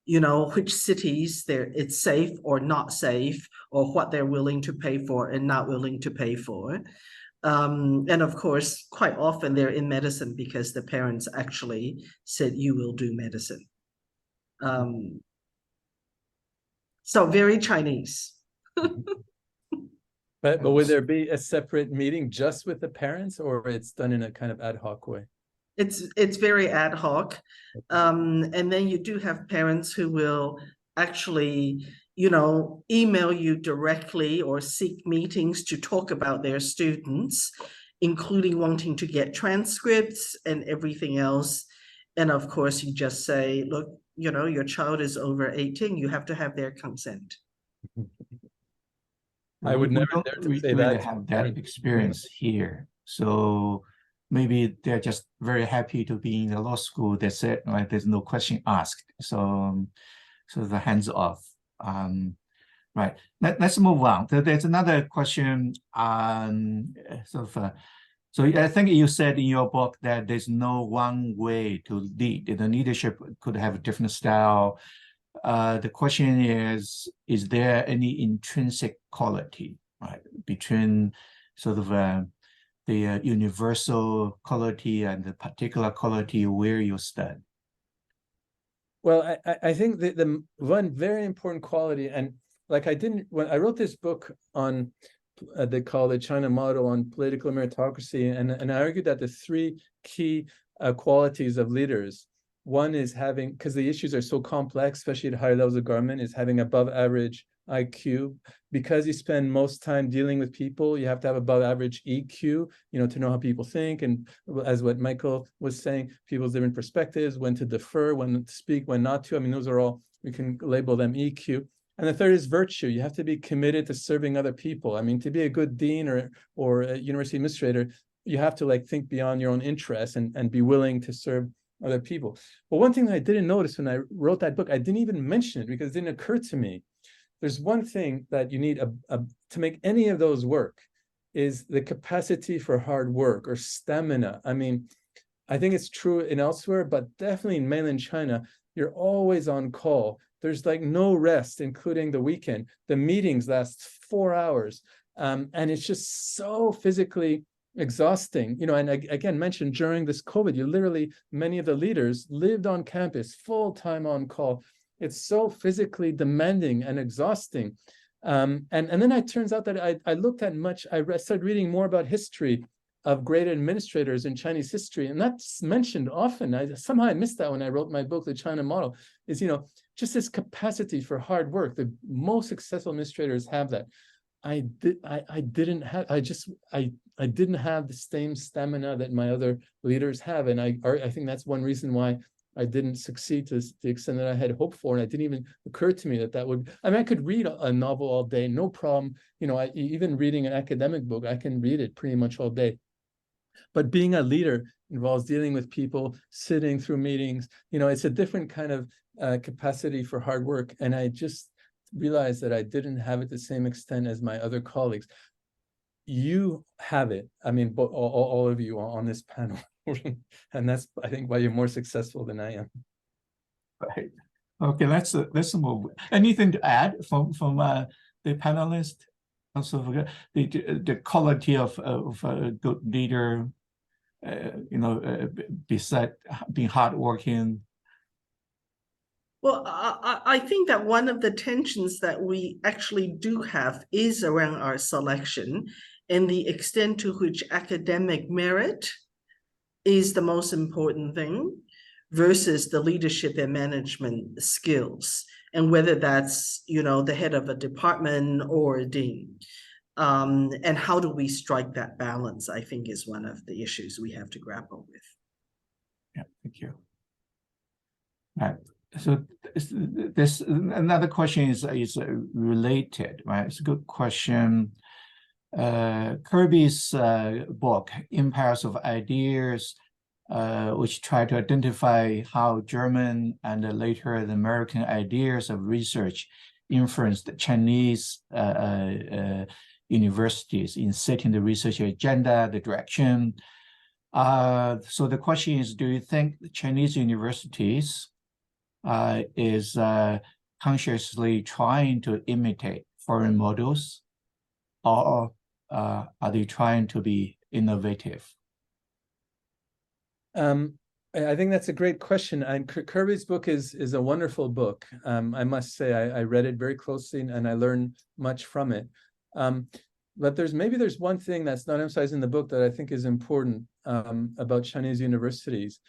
which cities it's safe or not safe, or what they're willing to pay for and not willing to pay for. And of course, quite often they're in medicine because the parents actually said, you will do medicine. So very Chinese. But would there be a separate meeting just with the parents, or it's done in a kind of ad hoc way? It's very ad hoc. And then you do have parents who will actually, email you directly or seek meetings to talk about their students, including wanting to get transcripts and everything else. And of course, you just say, look, your child is over 18, you have to have their consent. I would never dare to say really that. have that experience here. So maybe they're just very happy to be in the law school. That's it, right? There's no question asked. So the hands off. Right. Let's move on. There's another question on so I think you said in your book that there's no one way to lead. The leadership could have a different style. The question is there any intrinsic quality, right, between sort of the universal quality and the particular quality where you stand? Well, I think the one very important quality, and like when I wrote this book on, they call it China Model on Political Meritocracy, and I argued that the three key qualities of leaders, one is having, because the issues are so complex, especially at higher levels of government, is having above average IQ. Because you spend most time dealing with people, you have to have above average EQ, to know how people think. And as what Michael was saying, people's different perspectives, when to defer, when to speak, when not to. I mean, those are all, we can label them EQ. And the third is virtue. You have to be committed to serving other people. I mean, to be a good dean or a university administrator, you have to think beyond your own interests and be willing to serve other people. But one thing that I didn't notice when I wrote that book, I didn't even mention it because it didn't occur to me. There's one thing that you need to make any of those work, is the capacity for hard work or stamina. I mean, I think it's true in elsewhere, but definitely in mainland China, you're always on call. There's no rest, including the weekend. The meetings last 4 hours. And it's just so physically exhausting, and I again mentioned during this COVID, many of the leaders lived on campus, full-time on call. It's so physically demanding and exhausting. And then it turns out that I looked at I started reading more about history of great administrators in Chinese history, and that's mentioned often. Somehow I missed that when I wrote my book, The China Model, is, just this capacity for hard work. The most successful administrators have that. I didn't have the same stamina that my other leaders have, and I think that's one reason why I didn't succeed to the extent that I had hoped for, and it didn't even occur to me that would. I mean, I could read a novel all day, no problem. Even reading an academic book, I can read it pretty much all day. But being a leader involves dealing with people, sitting through meetings. It's a different kind of capacity for hard work, and I just realized that I didn't have it to the same extent as my other colleagues. You have it. I mean, all of you on this panel, and that's, I think, why you're more successful than I am. Right. Okay. Let's move. Anything to add from the panelists? Also, the quality of a good leader, beside being hardworking. Well, I think that one of the tensions that we actually do have is around our selection and the extent to which academic merit is the most important thing versus the leadership and management skills, and whether that's, the head of a department or a dean. And how do we strike that balance, I think, is one of the issues we have to grapple with. Yeah, thank you. Right. So this another question is related, right? It's a good question. Kirby's book, Empires of Ideas, which try to identify how German and later the American ideas of research influenced Chinese universities in setting the research agenda, the direction. So the question is, do you think the Chinese universities is consciously trying to imitate foreign models, or are they trying to be innovative? I think that's a great question. And Kirby's book is a wonderful book. I must say, I read it very closely and I learned much from it. But there's one thing that's not emphasized in the book that I think is important about Chinese universities.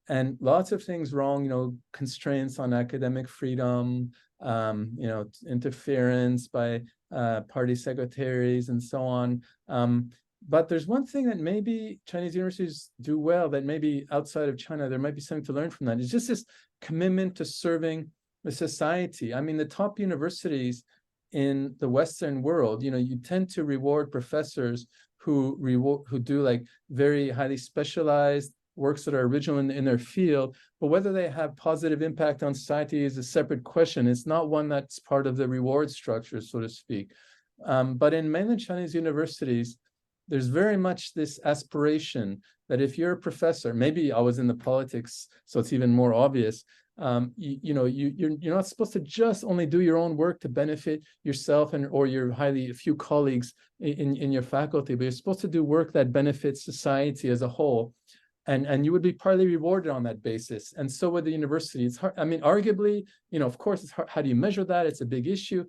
And lots of things wrong, constraints on academic freedom, interference by party secretaries and so on. But there's one thing that maybe Chinese universities do well that maybe outside of China, there might be something to learn from that. It's just this commitment to serving the society. I mean, the top universities in the Western world, you tend to reward professors who do like very highly specialized works that are original in their field, but whether they have positive impact on society is a separate question. It's not one that's part of the reward structure, so to speak. But in mainland Chinese universities, there's very much this aspiration that if you're a professor, maybe I was in the politics, so it's even more obvious, you're not supposed to just only do your own work to benefit yourself or your few colleagues in your faculty, but you're supposed to do work that benefits society as a whole. And you would be partly rewarded on that basis. And so with the university, it's hard. I mean, arguably, of course, it's hard. How do you measure that? It's a big issue.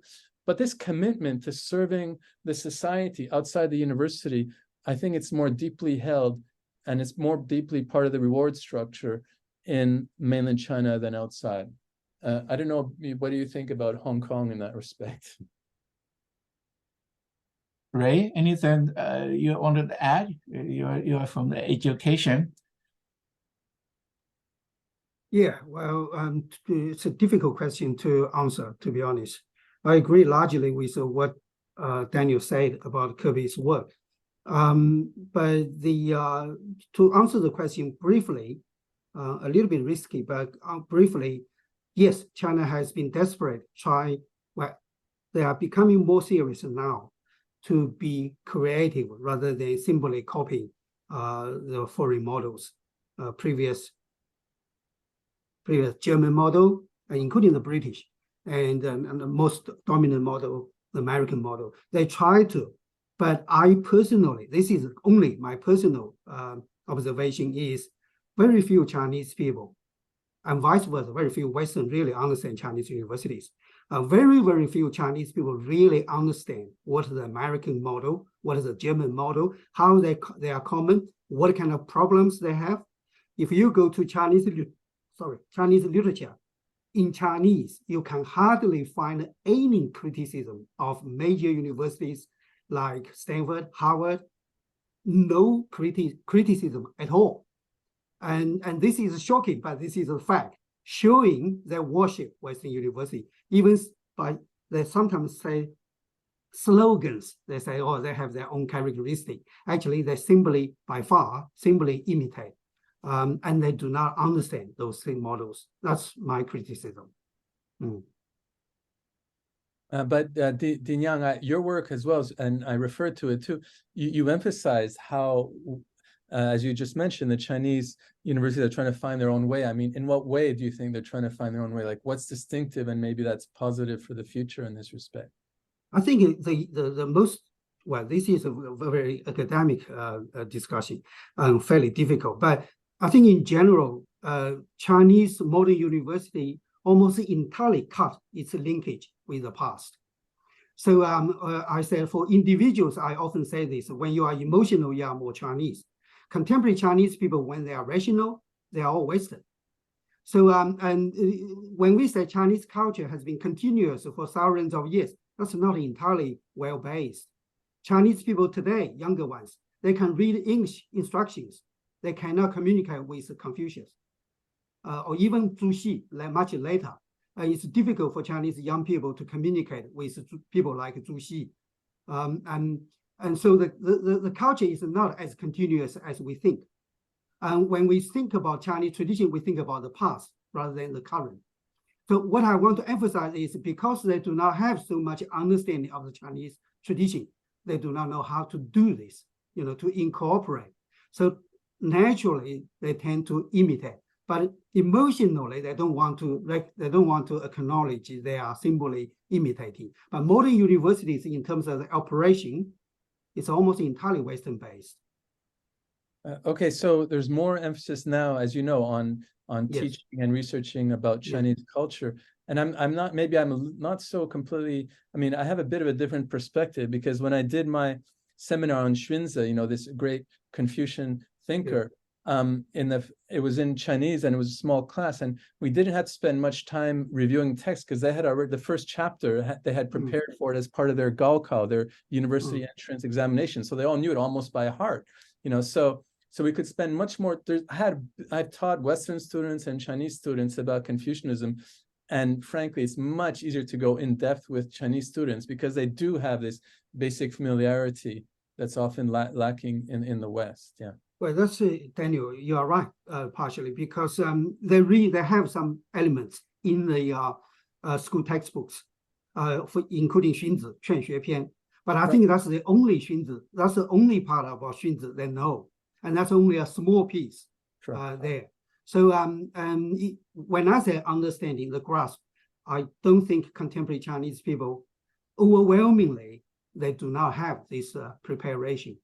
But this commitment to serving the society outside the university, I think it's more deeply held and it's more deeply part of the reward structure in mainland China than outside. I don't know, what do you think about Hong Kong in that respect? Ray, anything you wanted to add? You're from the education. Yeah, well, it's a difficult question to answer, to be honest. I agree largely with what Daniel said about Kirby's work. But to answer the question briefly, a little bit risky, but briefly, yes, China has been desperate. They are becoming more serious now to be creative rather than simply copying the foreign models, previous German model, including the British, and the most dominant model, the American model. They try to, but I personally, this is only my personal observation, is very few Chinese people, and vice versa, very few Western really understand Chinese universities. Very, very few Chinese people really understand what is the American model, what is the German model, how they are common, what kind of problems they have. If you go to Chinese literature, in Chinese, you can hardly find any criticism of major universities like Stanford, Harvard, no criticism at all. And this is shocking, but this is a fact, showing they worship Western University. Even they sometimes say slogans, they say, oh, they have their own characteristic. Actually, they simply imitate. And they do not understand those same models. That's my criticism. But Dean Yang, your work as well, and I referred to it too, you emphasize how, as you just mentioned, the Chinese universities are trying to find their own way. I mean, in what way do you think they're trying to find their own way? Like, what's distinctive and maybe that's positive for the future in this respect? I think the most, well, this is a very academic discussion, fairly difficult, but I think in general, Chinese modern university almost entirely cut its linkage with the past. So I said for individuals, I often say this, when you are emotional, you are more Chinese. Contemporary Chinese people, when they are rational, they are all Western. So and when we say Chinese culture has been continuous for thousands of years, that's not entirely well-based. Chinese people today, younger ones, they can read English instructions. They cannot communicate with Confucius or even Zhu Xi much later. It's difficult for Chinese young people to communicate with people like Zhu Xi. And so the culture is not as continuous as we think. And when we think about Chinese tradition, we think about the past rather than the current. So what I want to emphasize is because they do not have so much understanding of the Chinese tradition, they do not know how to do this, to incorporate. So naturally, they tend to imitate, but emotionally, they don't want to acknowledge they are simply imitating. But modern universities, in terms of the operation, it's almost entirely Western-based. Okay, so there's more emphasis now, as you know, on Yes. teaching and researching about Chinese culture. And I'm not so completely, I mean, I have a bit of a different perspective, because when I did my seminar on Xunzi, this great Confucian thinker, it was in Chinese and it was a small class, and we didn't have to spend much time reviewing text because they had already, the first chapter they had prepared for it as part of their gaokao, their university entrance examination. So they all knew it almost by heart, so we could spend much more. I've taught Western students and Chinese students about Confucianism, and frankly, it's much easier to go in depth with Chinese students because they do have this basic familiarity that's often lacking in the West. Yeah. Well, that's Daniel. You are right, partially, because they have some elements in the school textbooks, including Xunzi, 劝学篇. But I think that's the only Xunzi. That's the only part about Xunzi they know, and that's only a small piece there. So when I say understanding the grasp, I don't think contemporary Chinese people overwhelmingly they do not have this preparation.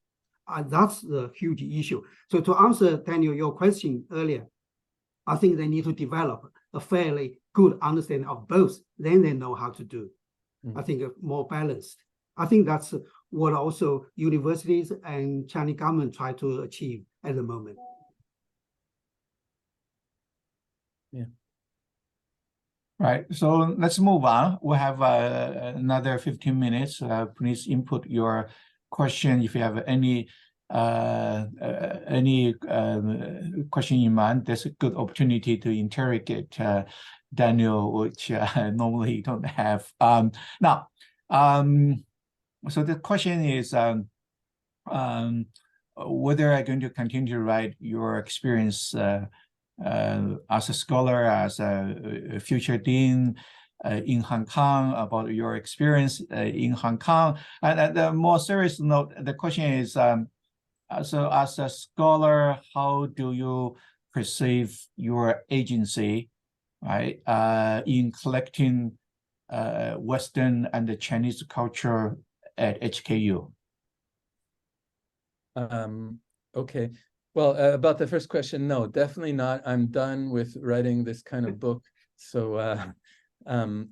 That's the huge issue. So to answer, Daniel, your question earlier, I think they need to develop a fairly good understanding of both. Then they know how to do. I think more balanced. I think that's what also universities and Chinese government try to achieve at the moment. Yeah. Right. So let's move on. We have another 15 minutes. Please input your question if you have any question in mind. That's a good opportunity to interrogate Daniel, which normally you don't have. Now, so the question is whether I'm going to continue to write your experience as a scholar, as a future dean in Hong Kong, about your experience in Hong Kong. And the more serious note, the question is, so as a scholar, how do you perceive your agency, right, in collecting Western and the Chinese culture at HKU? Okay. Well, about the first question, no, definitely not. I'm done with writing this kind of book. So in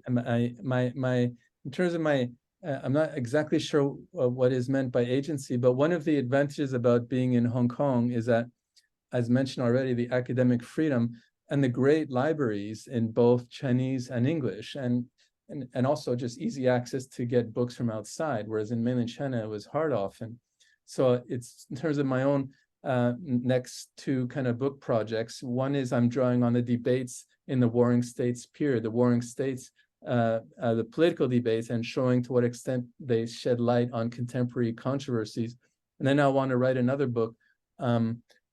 terms of my, I'm not exactly sure what is meant by agency, but one of the advantages about being in Hong Kong is that, as mentioned already, the academic freedom and the great libraries in both Chinese and English, and also just easy access to get books from outside, whereas in mainland China, it was hard often. So it's in terms of my own next two kind of book projects. One is I'm drawing on the debates in the Warring States period, the Warring States, the political debates, and showing to what extent they shed light on contemporary controversies. And then I want to write another book,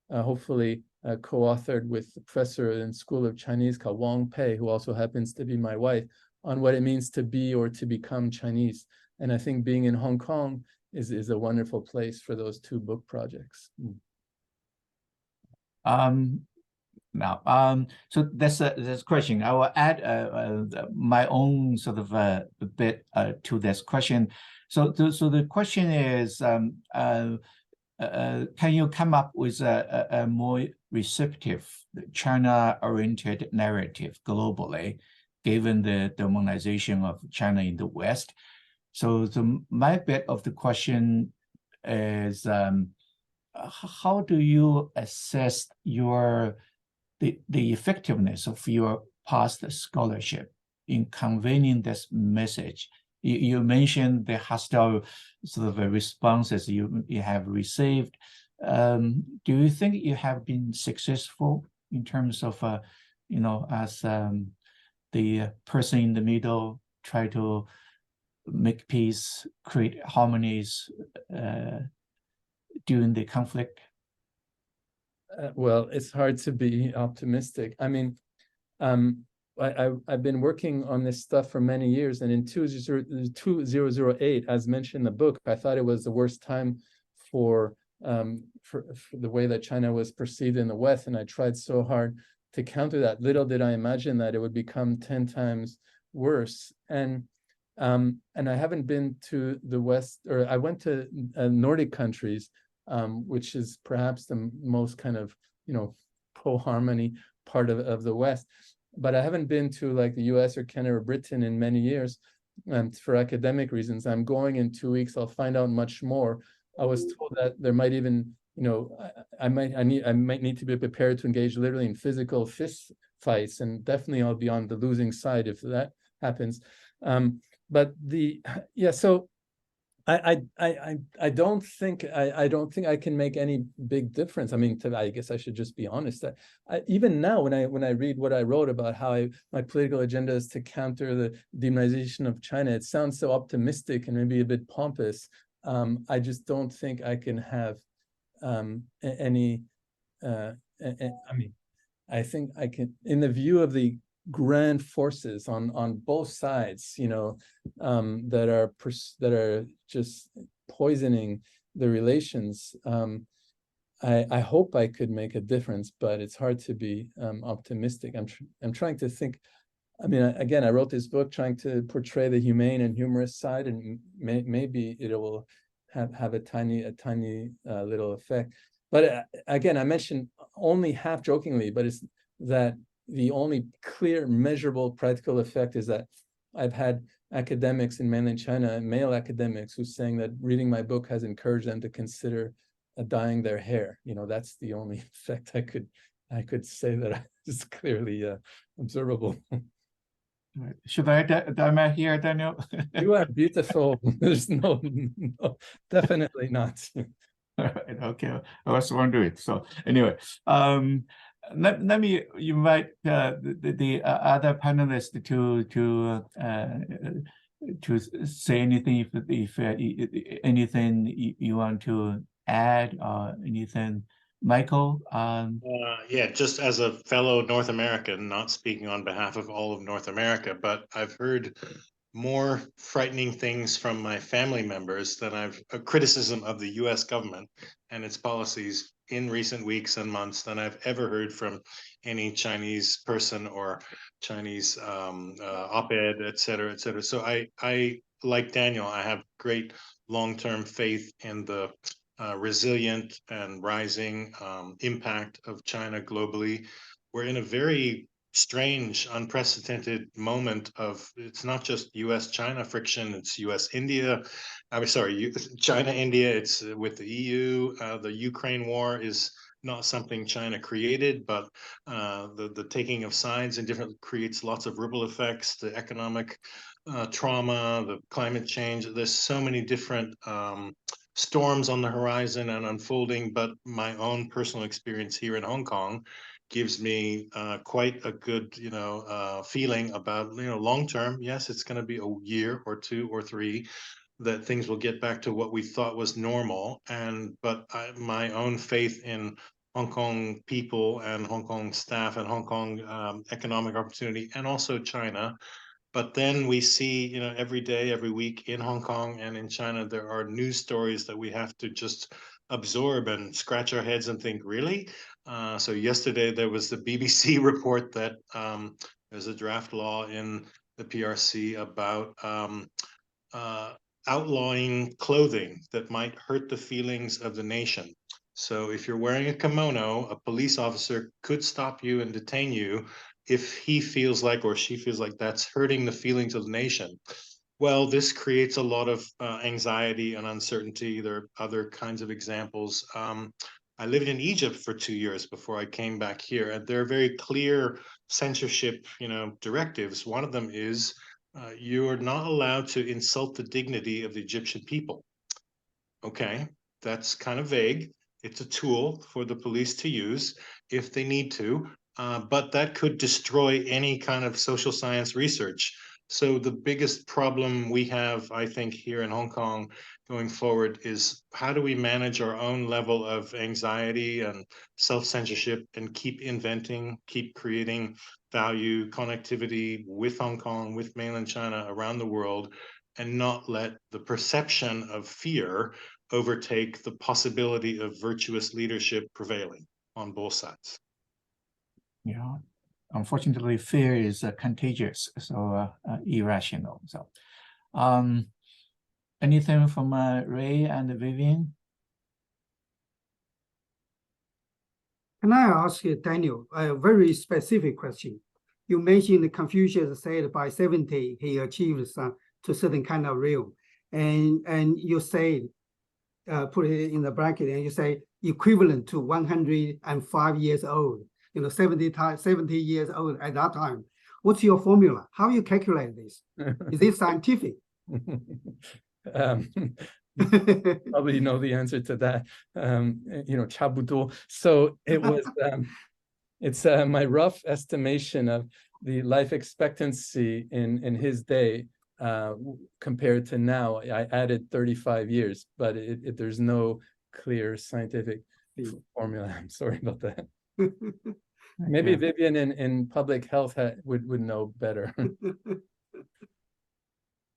hopefully co-authored with the professor in School of Chinese called Wang Pei, who also happens to be my wife, on what it means to be or to become Chinese. And I think being in Hong Kong is a wonderful place for those two book projects. Now, so that's a question. I will add my own sort of a bit to this question. So the question is, can you come up with a more receptive China-oriented narrative globally, given the demonization of China in the West? So my bit of the question is, how do you assess the effectiveness of your past scholarship in conveying this message? You mentioned the hostile sort of responses you have received. Do you think you have been successful in terms of, as the person in the middle, try to make peace, create harmonies during the conflict? Well, it's hard to be optimistic. I mean, I've been working on this stuff for many years, and in 2008, as mentioned in the book, I thought it was the worst time for the way that China was perceived in the West, and I tried so hard to counter that. Little did I imagine that it would become 10 times worse. And I haven't been to the West, or I went to Nordic countries, which is perhaps the most kind of, pro-harmony part of the West. But I haven't been to like the US or Canada or Britain in many years for academic reasons. I'm going in 2 weeks. I'll find out much more. I was told that there might even, I might need to be prepared to engage literally in physical fist fights, and definitely I'll be on the losing side if that happens. So I don't think I can make any big difference. I mean, I guess I should just be honest. Even now, when I read what I wrote about how my political agenda is to counter the demonization of China, it sounds so optimistic and maybe a bit pompous. I just don't think I can have any. I mean, I think I can, in the view of the grand forces on both sides, that are just poisoning the relations. I hope I could make a difference, but it's hard to be optimistic. I'm trying to think. I mean, again, I wrote this book trying to portray the humane and humorous side, and maybe it will have a tiny little effect. But again, I mentioned only half jokingly, but it's that the only clear, measurable, practical effect is that I've had academics in mainland China, male academics, who's saying that reading my book has encouraged them to consider dyeing their hair. That's the only effect I could say that is clearly observable. Should I dye my hair, Daniel? You are beautiful. There's no, definitely not. All right, okay. I was wondering. So anyway, let me invite the other panelists to say anything if anything you want to add or anything. Michael? Yeah, just as a fellow North American, not speaking on behalf of all of North America, but I've heard more frightening things from my family members than a criticism of the US government and its policies in recent weeks and months than I've ever heard from any Chinese person or Chinese op-ed, et cetera, et cetera. So I like Daniel, I have great long-term faith in the resilient and rising impact of China globally. We're in a very strange, unprecedented moment of, it's not just US-China friction, it's US-India, China-India, it's with the EU. The Ukraine war is not something China created, but the taking of sides in different creates lots of ripple effects, the economic trauma, the climate change. There's so many different storms on the horizon and unfolding, but my own personal experience here in Hong Kong gives me quite a good, feeling about, long term. Yes, it's going to be a year or 2 or 3 that things will get back to what we thought was normal. But my own faith in Hong Kong people and Hong Kong staff and Hong Kong economic opportunity, and also China. But then we see, every day, every week in Hong Kong and in China, there are news stories that we have to just absorb and scratch our heads and think, really? So yesterday there was the BBC report that there's a draft law in the PRC about outlawing clothing that might hurt the feelings of the nation. So if you're wearing a kimono, a police officer could stop you and detain you if he feels like, or she feels like, that's hurting the feelings of the nation. Well, this creates a lot of anxiety and uncertainty. There are other kinds of examples. I lived in Egypt for 2 years before I came back here, and there are very clear censorship, directives. One of them is you are not allowed to insult the dignity of the Egyptian people. Okay, that's kind of vague. It's a tool for the police to use if they need to, but that could destroy any kind of social science research. So the biggest problem we have, I think, here in Hong Kong going forward is how do we manage our own level of anxiety and self-censorship and keep inventing, keep creating value, connectivity with Hong Kong, with mainland China, around the world, and not let the perception of fear overtake the possibility of virtuous leadership prevailing on both sides. Yeah, unfortunately, fear is contagious, so irrational. So, anything from Ray and Vivian? Can I ask you, Daniel, a very specific question? You mentioned Confucius said by 70 he achieved to certain kind of realm, and you say put it in the bracket, and you say equivalent to 105 years old. 70 years old at that time. What's your formula? How you calculate this? Is it scientific? Probably know the answer to that. 差不多. So it was. It's my rough estimation of the life expectancy in his day compared to now. I added 35 years, but there's no clear scientific formula. I'm sorry about that. Maybe Vivian in public health would know better.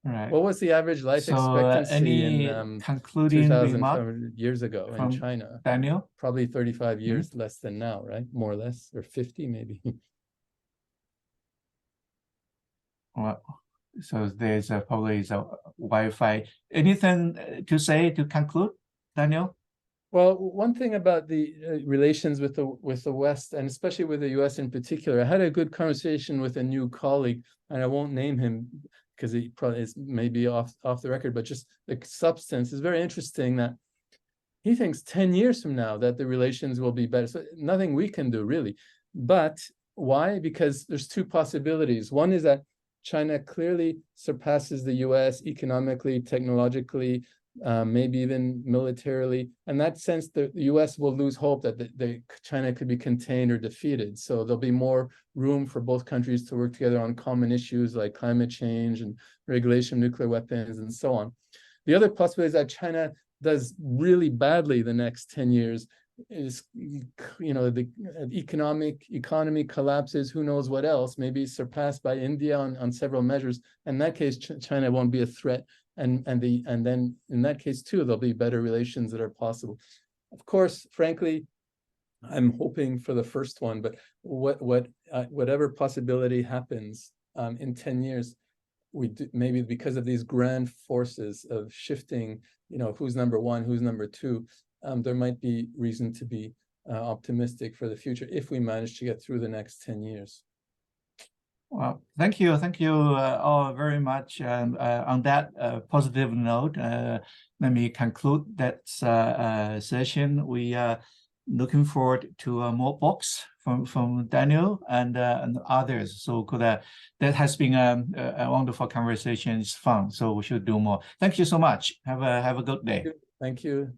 Right. What was the average life expectancy in concluding 2,500 years ago in China? Daniel? Probably 35 years less than now, right? More or less, or 50 maybe. Well, so there's probably a Wi-Fi. Anything to say to conclude, Daniel? Well, one thing about the relations with the West, and especially with the U.S. in particular, I had a good conversation with a new colleague, and I won't name him because he probably is maybe off the record, but just the substance is very interesting that he thinks 10 years from now that the relations will be better. So nothing we can do really. But why? Because there's two possibilities. One is that China clearly surpasses the US economically, technologically, maybe even militarily. In that sense, the US will lose hope that China could be contained or defeated. So there'll be more room for both countries to work together on common issues like climate change and regulation of nuclear weapons and so on. The other possibility is that China does really badly the next 10 years. Is the economy collapses, who knows what else, maybe surpassed by India on several measures. In that case, China won't be a threat, and then in that case too, there'll be better relations that are possible. Of course, frankly, I'm hoping for the first one, but whatever possibility happens in 10 years, maybe because of these grand forces of shifting, who's number one, who's number two, there might be reason to be optimistic for the future if we manage to get through the next 10 years. Well, thank you all very much. On that positive note, let me conclude that session. We are looking forward to more books from Daniel and others. So that has been a wonderful conversation. It's fun. So we should do more. Thank you so much. Have a good day. Thank you.